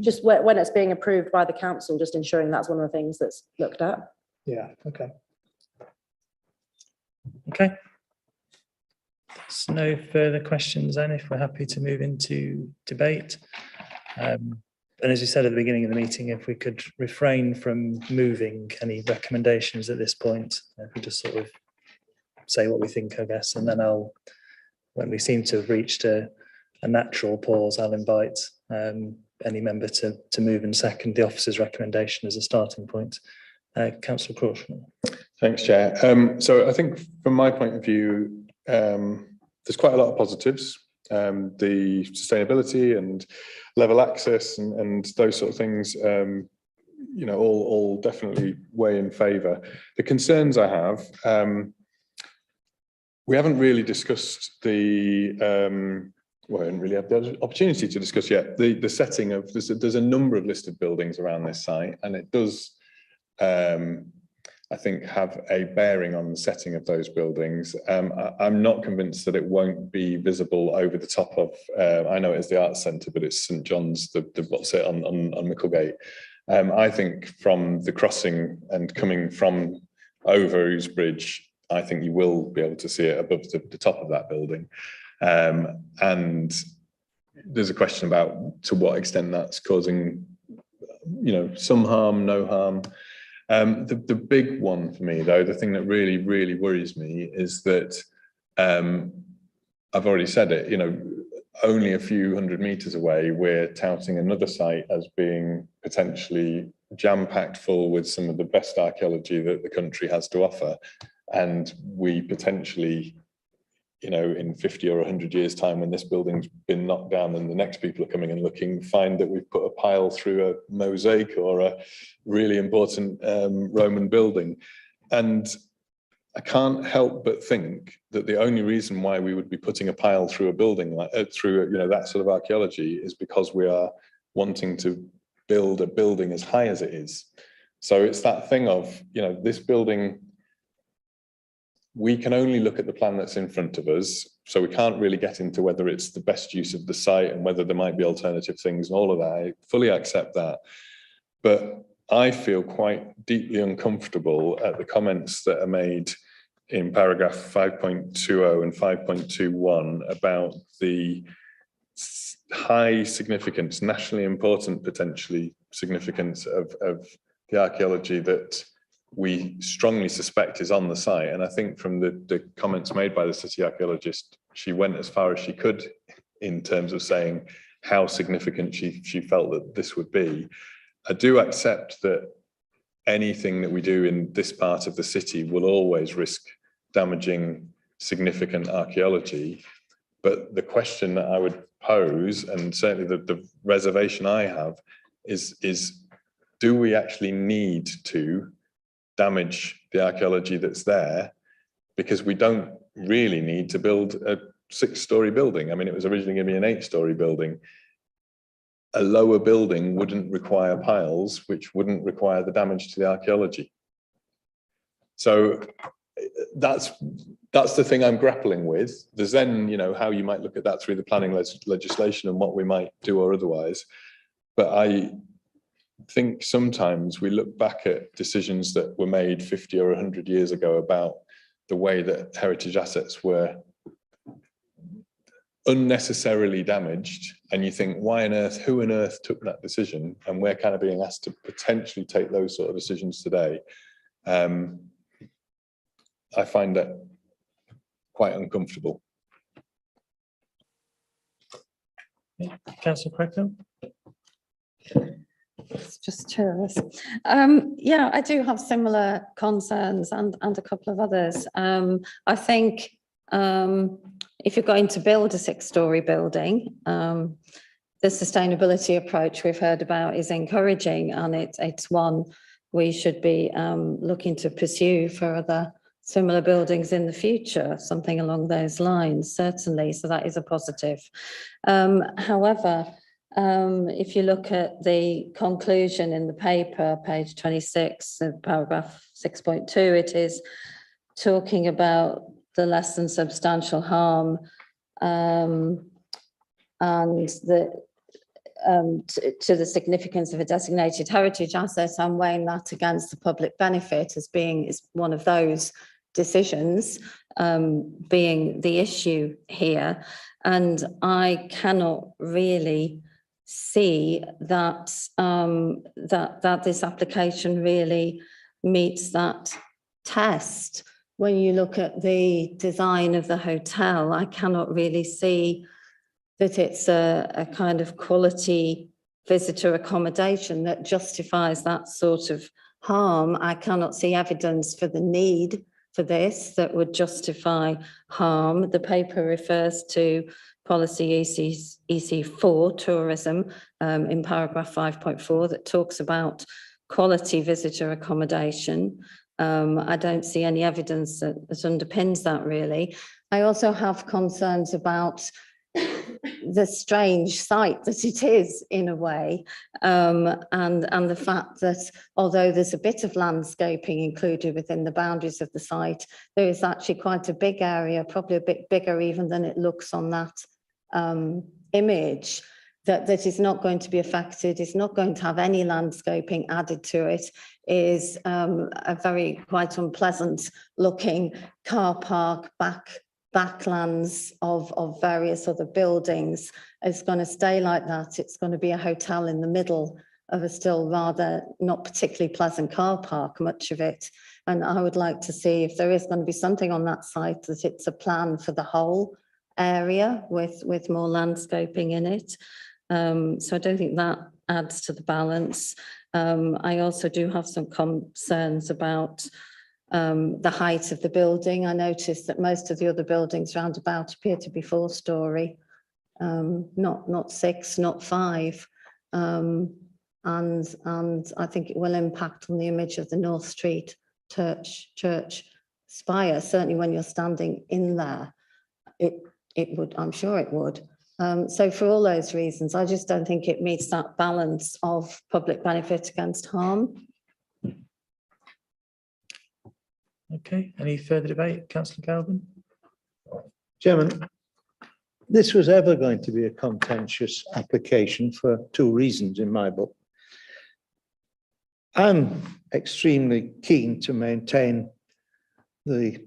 K: Just when it's being approved by the council, just ensuring that's one of the things that's looked at.
D: yeah, okay.
A: Okay. There's no further questions then, if we're happy to move into debate. And as you said at the beginning of the meeting, if we could refrain from moving any recommendations at this point, if we just sort of say what we think, I guess, and then when we seem to have reached a natural pause, I'll invite any member to move and second the officer's recommendation as a starting point. Councillor Crouch.
E: Thanks, Chair. So I think from my point of view, there's quite a lot of positives. The sustainability and level access and those sort of things, you know, all definitely weigh in favour. The concerns I have, we haven't really discussed the, well, I didn't really have the opportunity to discuss yet the setting of, there's a number of listed buildings around this site, and it does, I think, have a bearing on the setting of those buildings. I'm not convinced that it won't be visible over the top of, I know it's the Arts Centre, but it's St John's, the what's it on Micklegate. I think from the crossing and coming from over Ouse Bridge, I think you will be able to see it above the top of that building. And there's a question about to what extent that's causing, you know, some harm, no harm. The big one for me, though, the thing that really, really worries me is that I've already said it, you know, only a few hundred meters away, we're touting another site as being potentially jam-packed full with some of the best archaeology that the country has to offer. And we potentially, you know, in 50 or 100 years' time, when this building's been knocked down and the next people are coming and looking, find that we've put a pile through a mosaic or a really important Roman building. And I can't help but think that the only reason why we would be putting a pile through a building, like through, you know, that sort of archaeology, is because we are wanting to build a building as high as it is. So it's that thing of, you know, this building, we can only look at the plan that's in front of us, so we can't really get into whether it's the best use of the site and whether there might be alternative things and all of that. I fully accept that. But I feel quite deeply uncomfortable at the comments that are made in paragraph 5.20 and 5.21 about the high significance, nationally important, potentially significance of the archaeology that we strongly suspect is on the site. And I think from the comments made by the city archaeologist, she went as far as she could in terms of saying how significant she felt that this would be. I do accept that anything that we do in this part of the city will always risk damaging significant archaeology. But the question that I would pose, and certainly the reservation I have, is do we actually need to damage the archaeology that's there? Because we don't really need to build a 6-story building. I mean, it was originally going to be an 8-story building. A lower building wouldn't require piles, which wouldn't require the damage to the archaeology. So that's the thing I'm grappling with. There's then, you know, how you might look at that through the planning legislation and what we might do or otherwise. But I think sometimes we look back at decisions that were made 50 or 100 years ago about the way that heritage assets were unnecessarily damaged, and you think, why on earth, who on earth took that decision? And we're kind of being asked to potentially take those sort of decisions today. I find that quite uncomfortable.
A: Councillor Cracknell?
G: It's just tourists. Yeah, I do have similar concerns and a couple of others. I think if you're going to build a 6-story building, the sustainability approach we've heard about is encouraging, and it's one we should be looking to pursue for other similar buildings in the future, something along those lines, certainly. So that is a positive. However, if you look at the conclusion in the paper, page 26, paragraph 6.2, it is talking about the less than substantial harm and the to the significance of a designated heritage asset, and weighing that against the public benefit as being is one of those decisions being the issue here. And I cannot really see that that this application really meets that test. When you look at the design of the hotel, I cannot really see that it's a kind of quality visitor accommodation that justifies that sort of harm. I cannot see evidence for the need for this that would justify harm. The paper refers to policy EC4 tourism in paragraph 5.4 that talks about quality visitor accommodation. I don't see any evidence that underpins that really. I also have concerns about the strange site that it is in a way, and the fact that although there's a bit of landscaping included within the boundaries of the site, there is actually quite a big area, probably a bit bigger even than it looks on that image, that is not going to be affected, is not going to have any landscaping added to it, is a very quite unpleasant looking car park backlands of various other buildings. It's going to stay like that. It's going to be a hotel in the middle of a still rather not particularly pleasant car park, much of it. And I would like to see if there is going to be something on that site, that it's a plan for the whole area with more landscaping in it. So I don't think that adds to the balance. I also do have some concerns about the height of the building. I noticed that most of the other buildings round about appear to be 4-story, not 6, not 5. And I think it will impact on the image of the North Street church spire. Certainly when you're standing in there, it would, I'm sure it would. So for all those reasons, I just don't think it meets that balance of public benefit against harm.
A: Okay, any further debate? Councillor Galvin?
B: Chairman, this was ever going to be a contentious application for 2 reasons in my book. I'm extremely keen to maintain the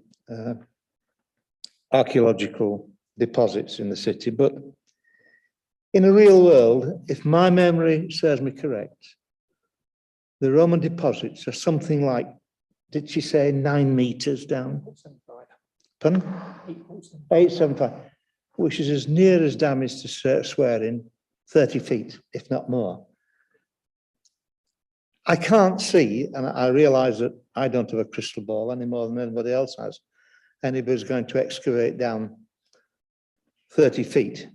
B: archaeological deposits in the city, but in a real world, if my memory serves me correct, the Roman deposits are something like, did she say 9 meters down? Pardon? 875, which is as near as damage to swearing 30 feet, if not more. I can't see, and I realise that I don't have a crystal ball any more than anybody else has. Anybody's going to excavate down 30 feet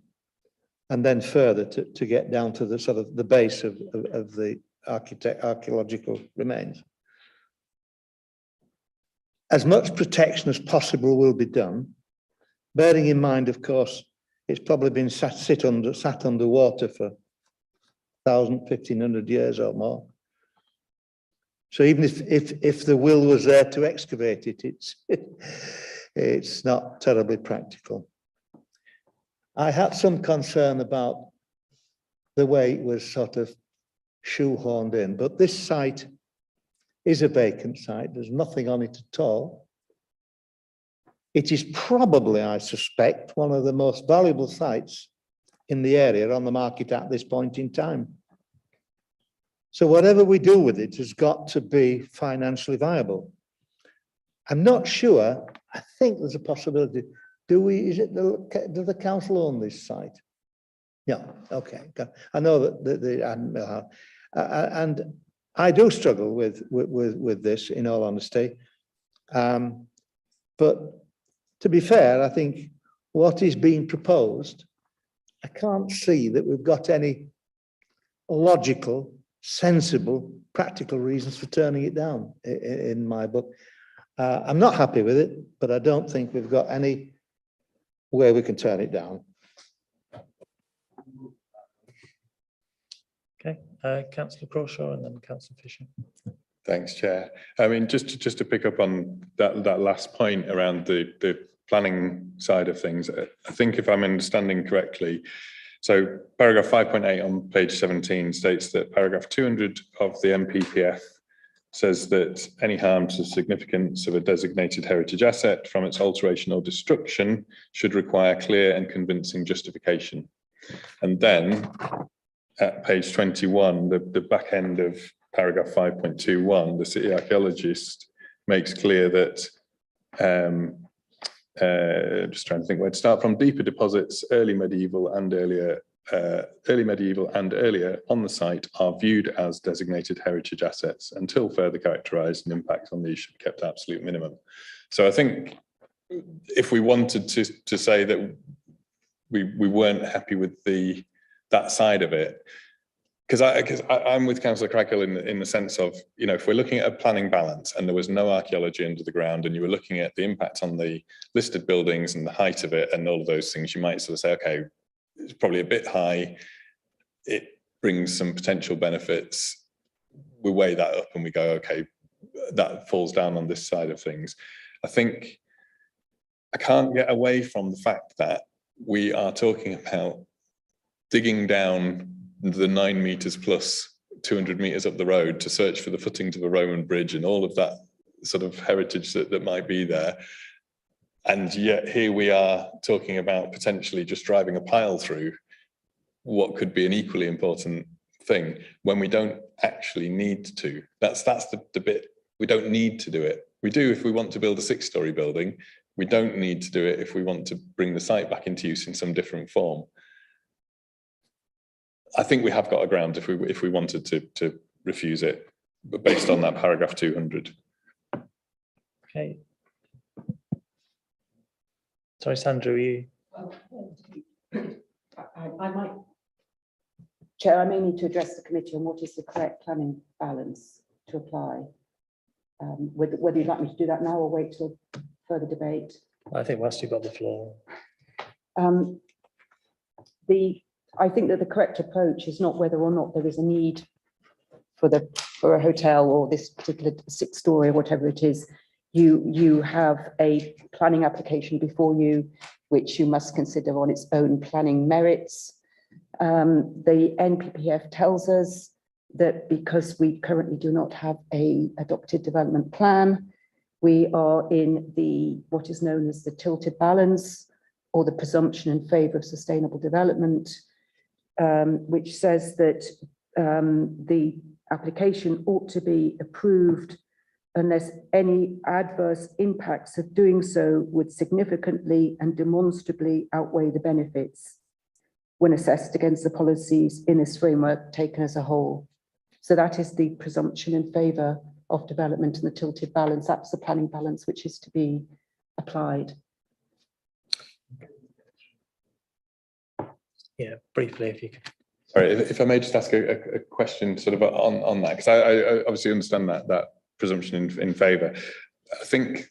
B: and then further to get down to the sort of the base of the archaeological remains. As much protection as possible will be done, bearing in mind, of course, it's probably been sat underwater for 1,000, 1,500 years or more. So even if the will was there to excavate it, it's not terribly practical. I had some concern about the way it was sort of shoehorned in, but this site is a vacant site. There's nothing on it at all. It is probably, I suspect, one of the most valuable sites in the area on the market at this point in time. So whatever we do with it has got to be financially viable. I'm not sure. I think there's a possibility. Do the council own this site? Yeah, okay. I know that and I do struggle with this, in all honesty. But to be fair, I think what is being proposed, I can't see that we've got any logical, sensible, practical reasons for turning it down in my book. I'm not happy with it, but I don't think we've got any way we can turn it down.
A: Okay, Councillor Crawshaw and then Councillor Fisher.
E: Thanks, Chair. I mean, just to pick up on that last point around the planning side of things, I think if I'm understanding correctly, so paragraph 5.8 on page 17 states that paragraph 200 of the MPPF says that any harm to the significance of a designated heritage asset from its alteration or destruction should require clear and convincing justification. And then at page 21, the back end of paragraph 5.21, the city archaeologist makes clear that, just trying to think where to start from, deeper deposits, early medieval and earlier on the site are viewed as designated heritage assets until further characterised, and impacts on these should be kept to absolute minimum. So I think if we wanted to say that we weren't happy with that side of it, because I'm with Councillor Crackhill in the sense of, you know, if we're looking at a planning balance and there was no archaeology under the ground and you were looking at the impact on the listed buildings and the height of it and all of those things, you might sort of say, okay, it's probably a bit high. It brings some potential benefits. We weigh that up and we go, okay, that falls down on this side of things. I think I can't get away from the fact that we are talking about digging down the 9 meters plus 200 meters up the road to search for the footings of a Roman bridge and all of that sort of heritage that might be there. And yet here we are talking about potentially just driving a pile through what could be an equally important thing when we don't actually need to. That's the bit. We don't need to do it. We do if we want to build a 6-story building. We don't need to do it if we want to bring the site back into use in some different form. I think we have got a ground if we wanted to refuse it, but based on that paragraph 200.
A: Okay. Sorry, Sandra, are you?
K: I might, Chair, I may need to address the committee on what is the correct planning balance to apply. Whether you'd like me to do that now or wait till further debate.
A: I think whilst you've got the floor.
K: I think that the correct approach is not whether or not there is a need for a hotel or this particular 6-story or whatever it is. You have a planning application before you, which you must consider on its own planning merits. The NPPF tells us that because we currently do not have a adopted development plan, we are in what is known as the tilted balance, or the presumption in favour of sustainable development, which says that the application ought to be approved unless any adverse impacts of doing so would significantly and demonstrably outweigh the benefits when assessed against the policies in this framework taken as a whole. So that is the presumption in favour of development and the tilted balance. That's the planning balance which is to be applied.
A: yeah, briefly, if you could.
E: Sorry, if I may just ask a question sort of on that, because I obviously understand that presumption in favour. I think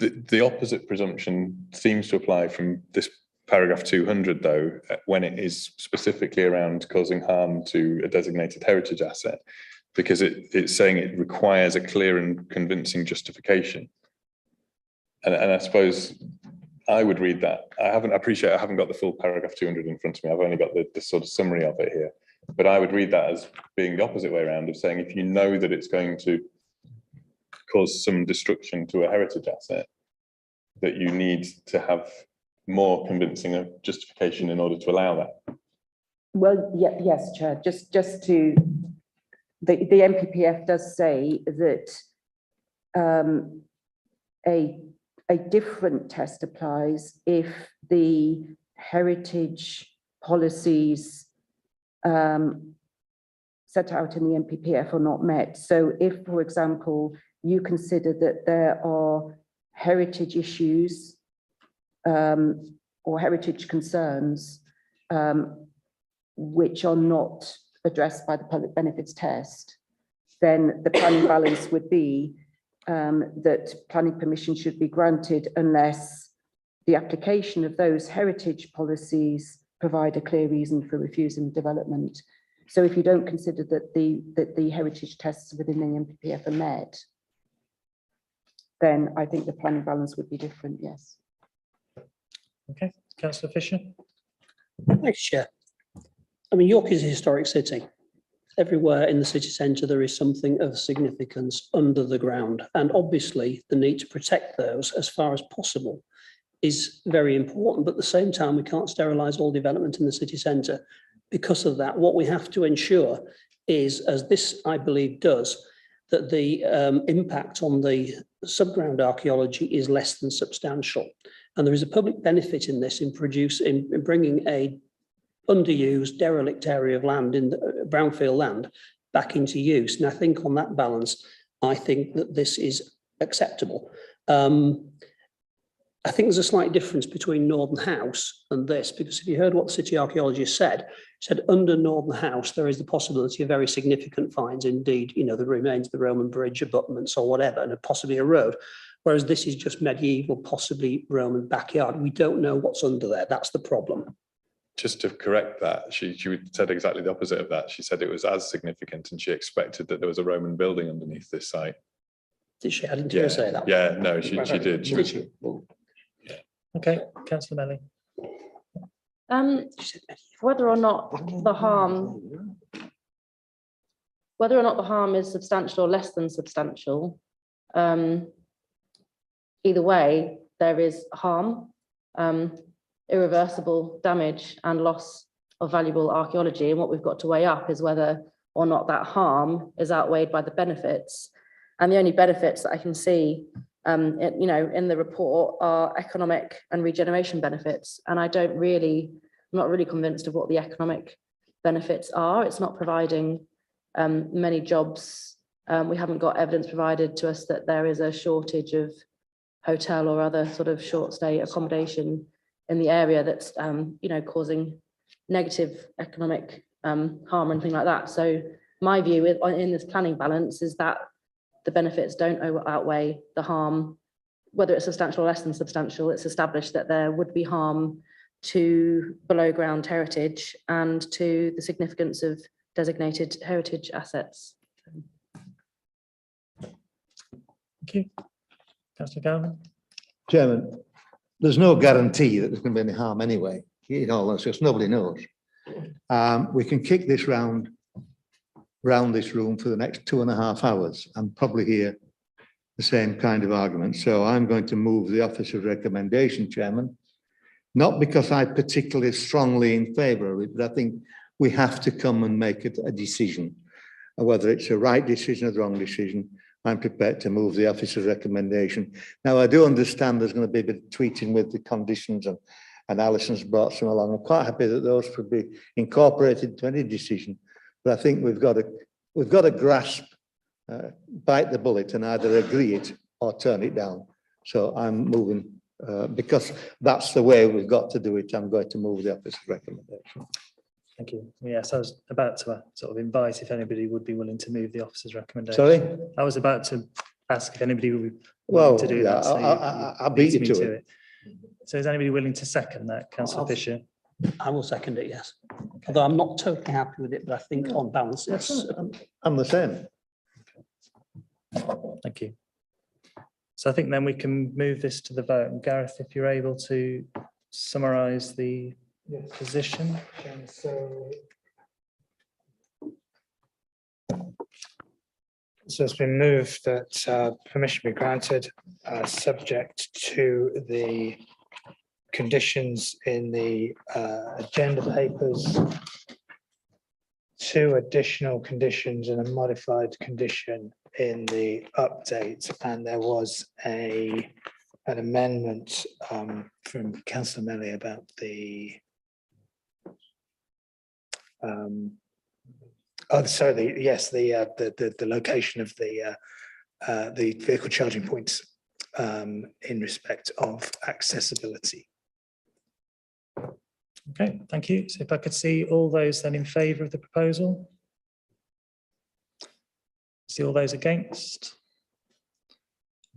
E: the opposite presumption seems to apply from this paragraph 200, though, when it is specifically around causing harm to a designated heritage asset, because it's saying it requires a clear and convincing justification. And I suppose I would read that. I haven't got the full paragraph 200 in front of me. I've only got the sort of summary of it here. But I would read that as being the opposite way around, of saying if you know that it's going to cause some destruction to a heritage asset, that you need to have more convincing of justification in order to allow that.
K: Well, yeah, yes, Chair, just to, the MPPF does say that a different test applies if the heritage policies set out in the MPPF are not met. So if, for example, you consider that there are heritage issues or heritage concerns which are not addressed by the public benefits test, then the planning balance would be that planning permission should be granted unless the application of those heritage policies provide a clear reason for refusing development. So if you don't consider that the heritage tests within the MPPF are met, then I think the planning balance would be different, yes.
A: Okay, Councillor Fisher.
L: Thanks, Chair. I mean, York is a historic city. Everywhere in the city centre, there is something of significance under the ground. And obviously, the need to protect those as far as possible is very important. But at the same time, we can't sterilise all development in the city centre. Because of that, what we have to ensure is, as this, I believe, does, that the impact on the subground archaeology is less than substantial. And there is a public benefit in this in bringing a underused derelict area of land in the brownfield land back into use. And I think on that balance, I think that this is acceptable. I think there's a slight difference between Northern House and this, because if you heard what the city archaeologist said under Northern House, there is the possibility of very significant finds. Indeed, you know, the remains of the Roman bridge, abutments or whatever, and possibly a road. Whereas this is just medieval, possibly Roman backyard. We don't know what's under there. That's the problem.
E: Just to correct that, she said exactly the opposite of that. She said it was as significant and she expected that there was a Roman building underneath this site.
L: Did she? I didn't hear her say that.
E: Yeah, no, she did.
L: Did she?
E: Yeah.
A: Okay, Councillor Melly.
K: Whether or not the harm is substantial or less than substantial, either way, there is harm, irreversible damage and loss of valuable archaeology. And what we've got to weigh up is whether or not that harm is outweighed by the benefits. And the only benefits that I can see in the report are economic and regeneration benefits. And I'm not really convinced of what the economic benefits are. It's not providing many jobs. We haven't got evidence provided to us that there is a shortage of hotel or other sort of short stay accommodation in the area that's causing negative economic harm or anything like that. So my view in this planning balance is that the benefits don't outweigh the harm, whether it's substantial or less than substantial. It's established that there would be harm to below ground heritage and to the significance of designated heritage assets.
A: Thank you. Councillor Gowland.
B: Chairman, there's no guarantee that there's going to be any harm anyway. You know, that's just nobody knows. We can kick this round this room for the next 2.5 hours and probably hear the same kind of argument. So I'm going to move the office of recommendation, Chairman, not because I'm particularly strongly in favour of it, but I think we have to come and make a decision. Whether it's a right decision or the wrong decision, I'm prepared to move the office of recommendation. Now, I do understand there's going to be a bit of tweeting with the conditions, and Alison's brought some along. I'm quite happy that those could be incorporated into any decision. But I think we've got to grasp, bite the bullet and either agree it or turn it down. So I'm moving because that's the way we've got to do it. I'm going to move the officer's recommendation.
A: Thank you. Yes, I was about to sort of invite if anybody would be willing to move the officer's recommendation.
B: Sorry?
A: I was about to ask if anybody would be
B: Well,
A: willing to do
B: yeah,
A: that. So
B: I beat you
A: me
B: to it.
A: So is anybody willing to second that, Councillor Fisher?
L: I will second it, yes. Although I'm not totally happy with it, but I think on balance, it's
B: I'm the same.
A: Thank you. So I think then we can move this to the vote. And Gareth, if you're able to summarise the position.
D: So it's been moved that permission be granted, subject to the conditions in the agenda papers, 2 additional conditions and a modified condition in the update, and there was an amendment from Councillor Melly about the the location of the vehicle charging points in respect of accessibility.
A: Okay, thank you. So if I could see all those then in favour of the proposal. See all those against.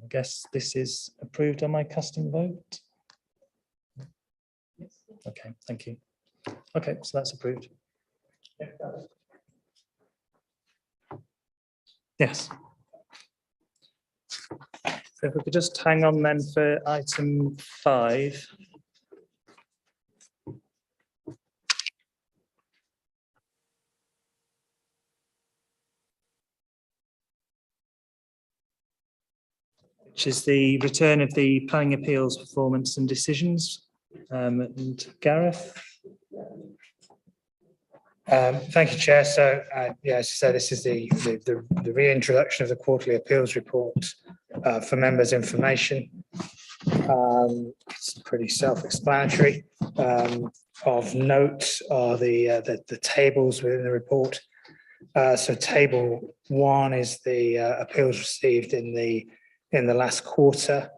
A: I guess this is approved on my casting vote. Okay, thank you. Okay, so that's approved. Yes. So if we could just hang on then for item 5. Which is the return of the planning appeals performance and decisions. And Gareth.
D: Thank you, Chair. So, yes, so this is the reintroduction of the quarterly appeals report for members' information. It's pretty self-explanatory. Of note are the tables within the report. So, table 1 is the appeals received in the last quarter,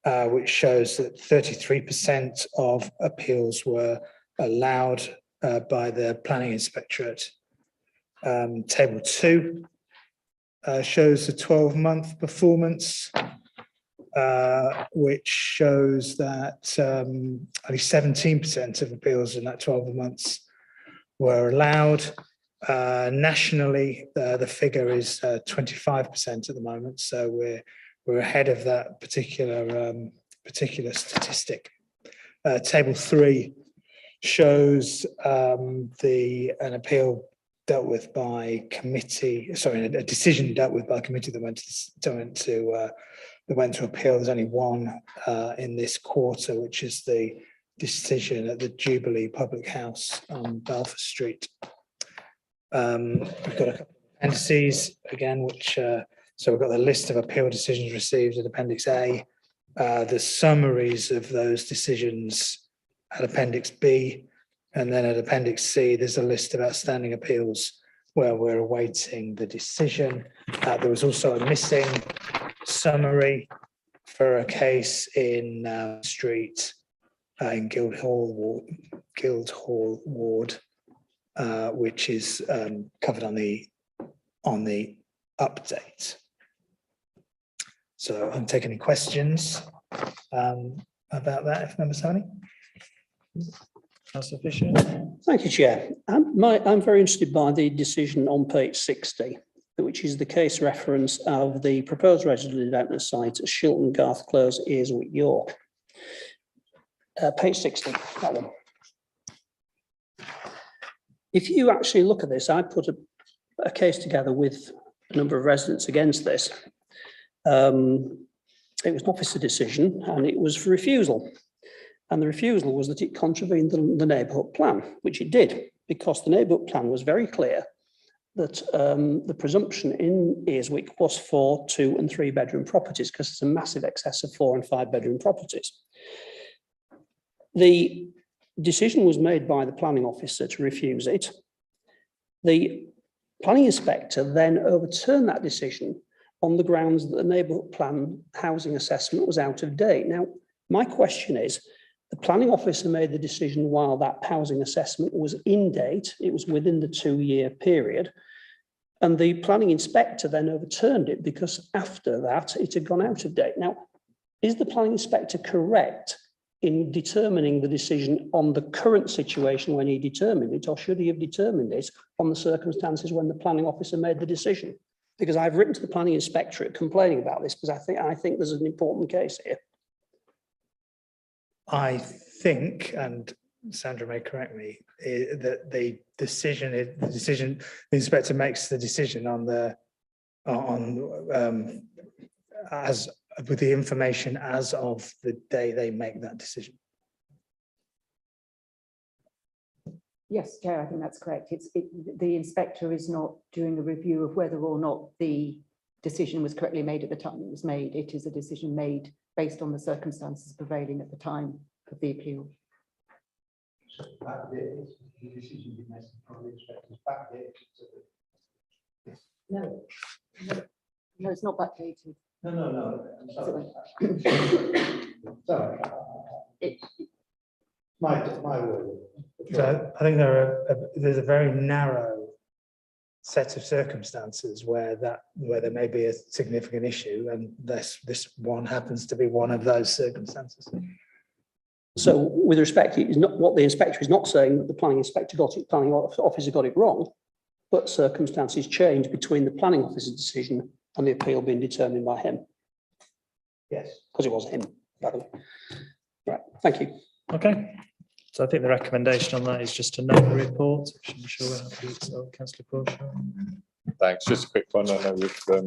D: which shows that 33% of appeals were allowed by the Planning Inspectorate. Table 2 shows the 12-month performance, which shows that only 17% of appeals in that 12 months were allowed. Nationally, the figure is 25% at the moment, so we're ahead of that particular statistic. Table 3 shows an appeal dealt with by committee. Sorry, a decision dealt with by committee that went to appeal. There's only one in this quarter, which is the decision at the Jubilee Public House on Belfast Street. We've got a couple of appendices again, which so we've got the list of appeal decisions received at Appendix A, the summaries of those decisions at Appendix B, and then at Appendix C, there's a list of outstanding appeals where we're awaiting the decision. There was also a missing summary for a case in Street in Guildhall Ward, which is covered on the update. So I'm taking any questions about that, if members have any.
A: Councillor Fisher.
L: Thank you, Chair. I'm very interested by the decision on page 60, which is the case reference of the proposed registered development site at Shilton Garth Close, Earswick, York. Page 60, that one. If you actually look at this, I put a case together with a number of residents against this. It was an officer decision and it was for refusal. And the refusal was that it contravened the neighbourhood plan, which it did, because the neighbourhood plan was very clear that the presumption in Earswick was for 2 and 3 bedroom properties, because it's a massive excess of 4 and 5 bedroom properties. The decision was made by the planning officer to refuse it. The planning inspector then overturned that decision on the grounds that the neighbourhood plan housing assessment was out of date. Now, My question is, the planning officer made the decision while that housing assessment was in date, it was within the 2-year period, and the planning inspector then overturned it because after that it had gone out of date. Now, is the planning inspector correct in determining the decision on the current situation when he determined it, or should he have determined it on the circumstances when the planning officer made the decision? Because I've written to the planning inspectorate complaining about this because I think there's an important case here.
D: I think, and Sandra may correct me, that the inspector makes the decision as with the information as of the day they make that decision.
M: Yes, Chair, I think that's correct. The inspector is not doing a review of whether or not the decision was correctly made at the time it was made. It is a decision made based on the circumstances prevailing at the time of the appeal. No, it's not backdated.
B: No. I'm sorry. Sorry. My word.
D: So I think there's a very narrow set of circumstances where there may be a significant issue, and this one happens to be one of those circumstances.
L: So with respect, it's not what the inspector is not saying that the planning inspector got it, planning officer got it wrong, but circumstances change between the planning officer's decision and the appeal being determined by him.
B: Yes.
L: Because it was him, by the way. Right, thank you.
A: Okay. So I think the recommendation on that is just to note the report, which I'm sure we're happy to tell Councillor Crawshaw.
E: Thanks. Just a quick one. I know we're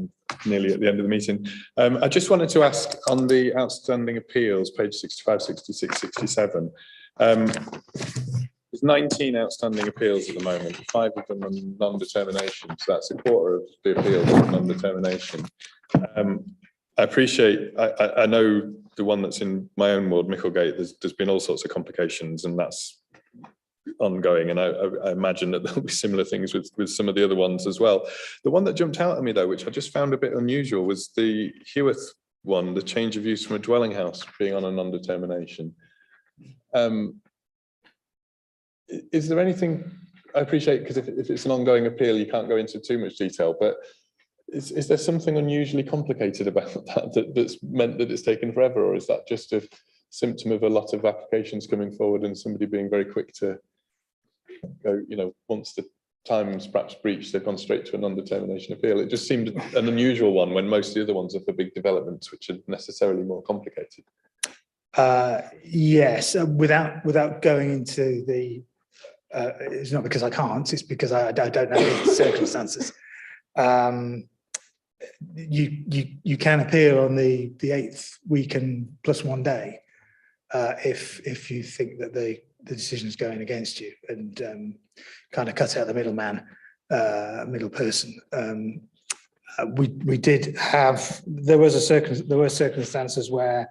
E: nearly at the end of the meeting. I just wanted to ask on the outstanding appeals, page 65, 66, 67. There's 19 outstanding appeals at the moment, 5 of them are non-determination. So that's a quarter of the appeals are non-determination. I appreciate, I know the one that's in my own ward, Micklegate, there's been all sorts of complications and that's ongoing. And I imagine that there'll be similar things with some of the other ones as well. The one that jumped out at me though, which I just found a bit unusual, was the Heworth one, the change of use from a dwelling house being on a non-determination. Is there anything, I appreciate, because if it's an ongoing appeal, you can't go into too much detail, but is there something unusually complicated about that's meant that it's taken forever, or is that just a symptom of a lot of applications coming forward and somebody being very quick to go, once the time's perhaps breached, they've gone straight to a non-determination appeal? It just seemed an unusual one when most of the other ones are for big developments, which are necessarily more complicated.
D: Yes, without going into the, it's not because I can't, it's because I don't know the circumstances. You can appeal on the 8th week and plus 1 day if you think that the decision is going against you, and kind of cut out the middleman, middle person. We did have, there were circumstances where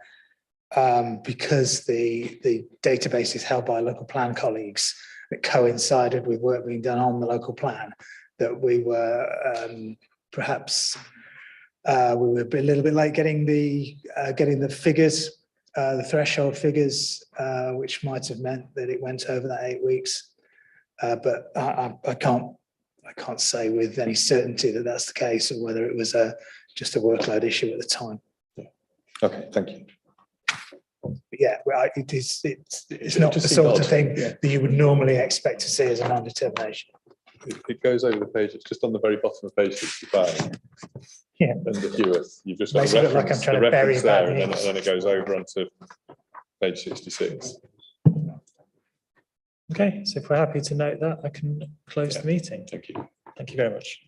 D: because the database is held by local plan colleagues, it coincided with work being done on the local plan, that we were perhaps we were a little bit late getting the figures, the threshold figures, which might have meant that it went over that 8 weeks. But I can't say with any certainty that that's the case, or whether it was just a workload issue at the time.
E: Yeah. Okay, thank you.
D: But yeah, it's not the sort of thing that you would normally expect to see as a non-determination.
E: It goes over the page. It's just on the very bottom of page 65.
D: Yeah.
E: And the Heworth, you've just got
D: Makes it look like I'm trying to bury
E: there, and then it goes over onto page 66.
A: Okay, so if we're happy to note that, I can close the meeting.
E: Thank you.
A: Thank you very much.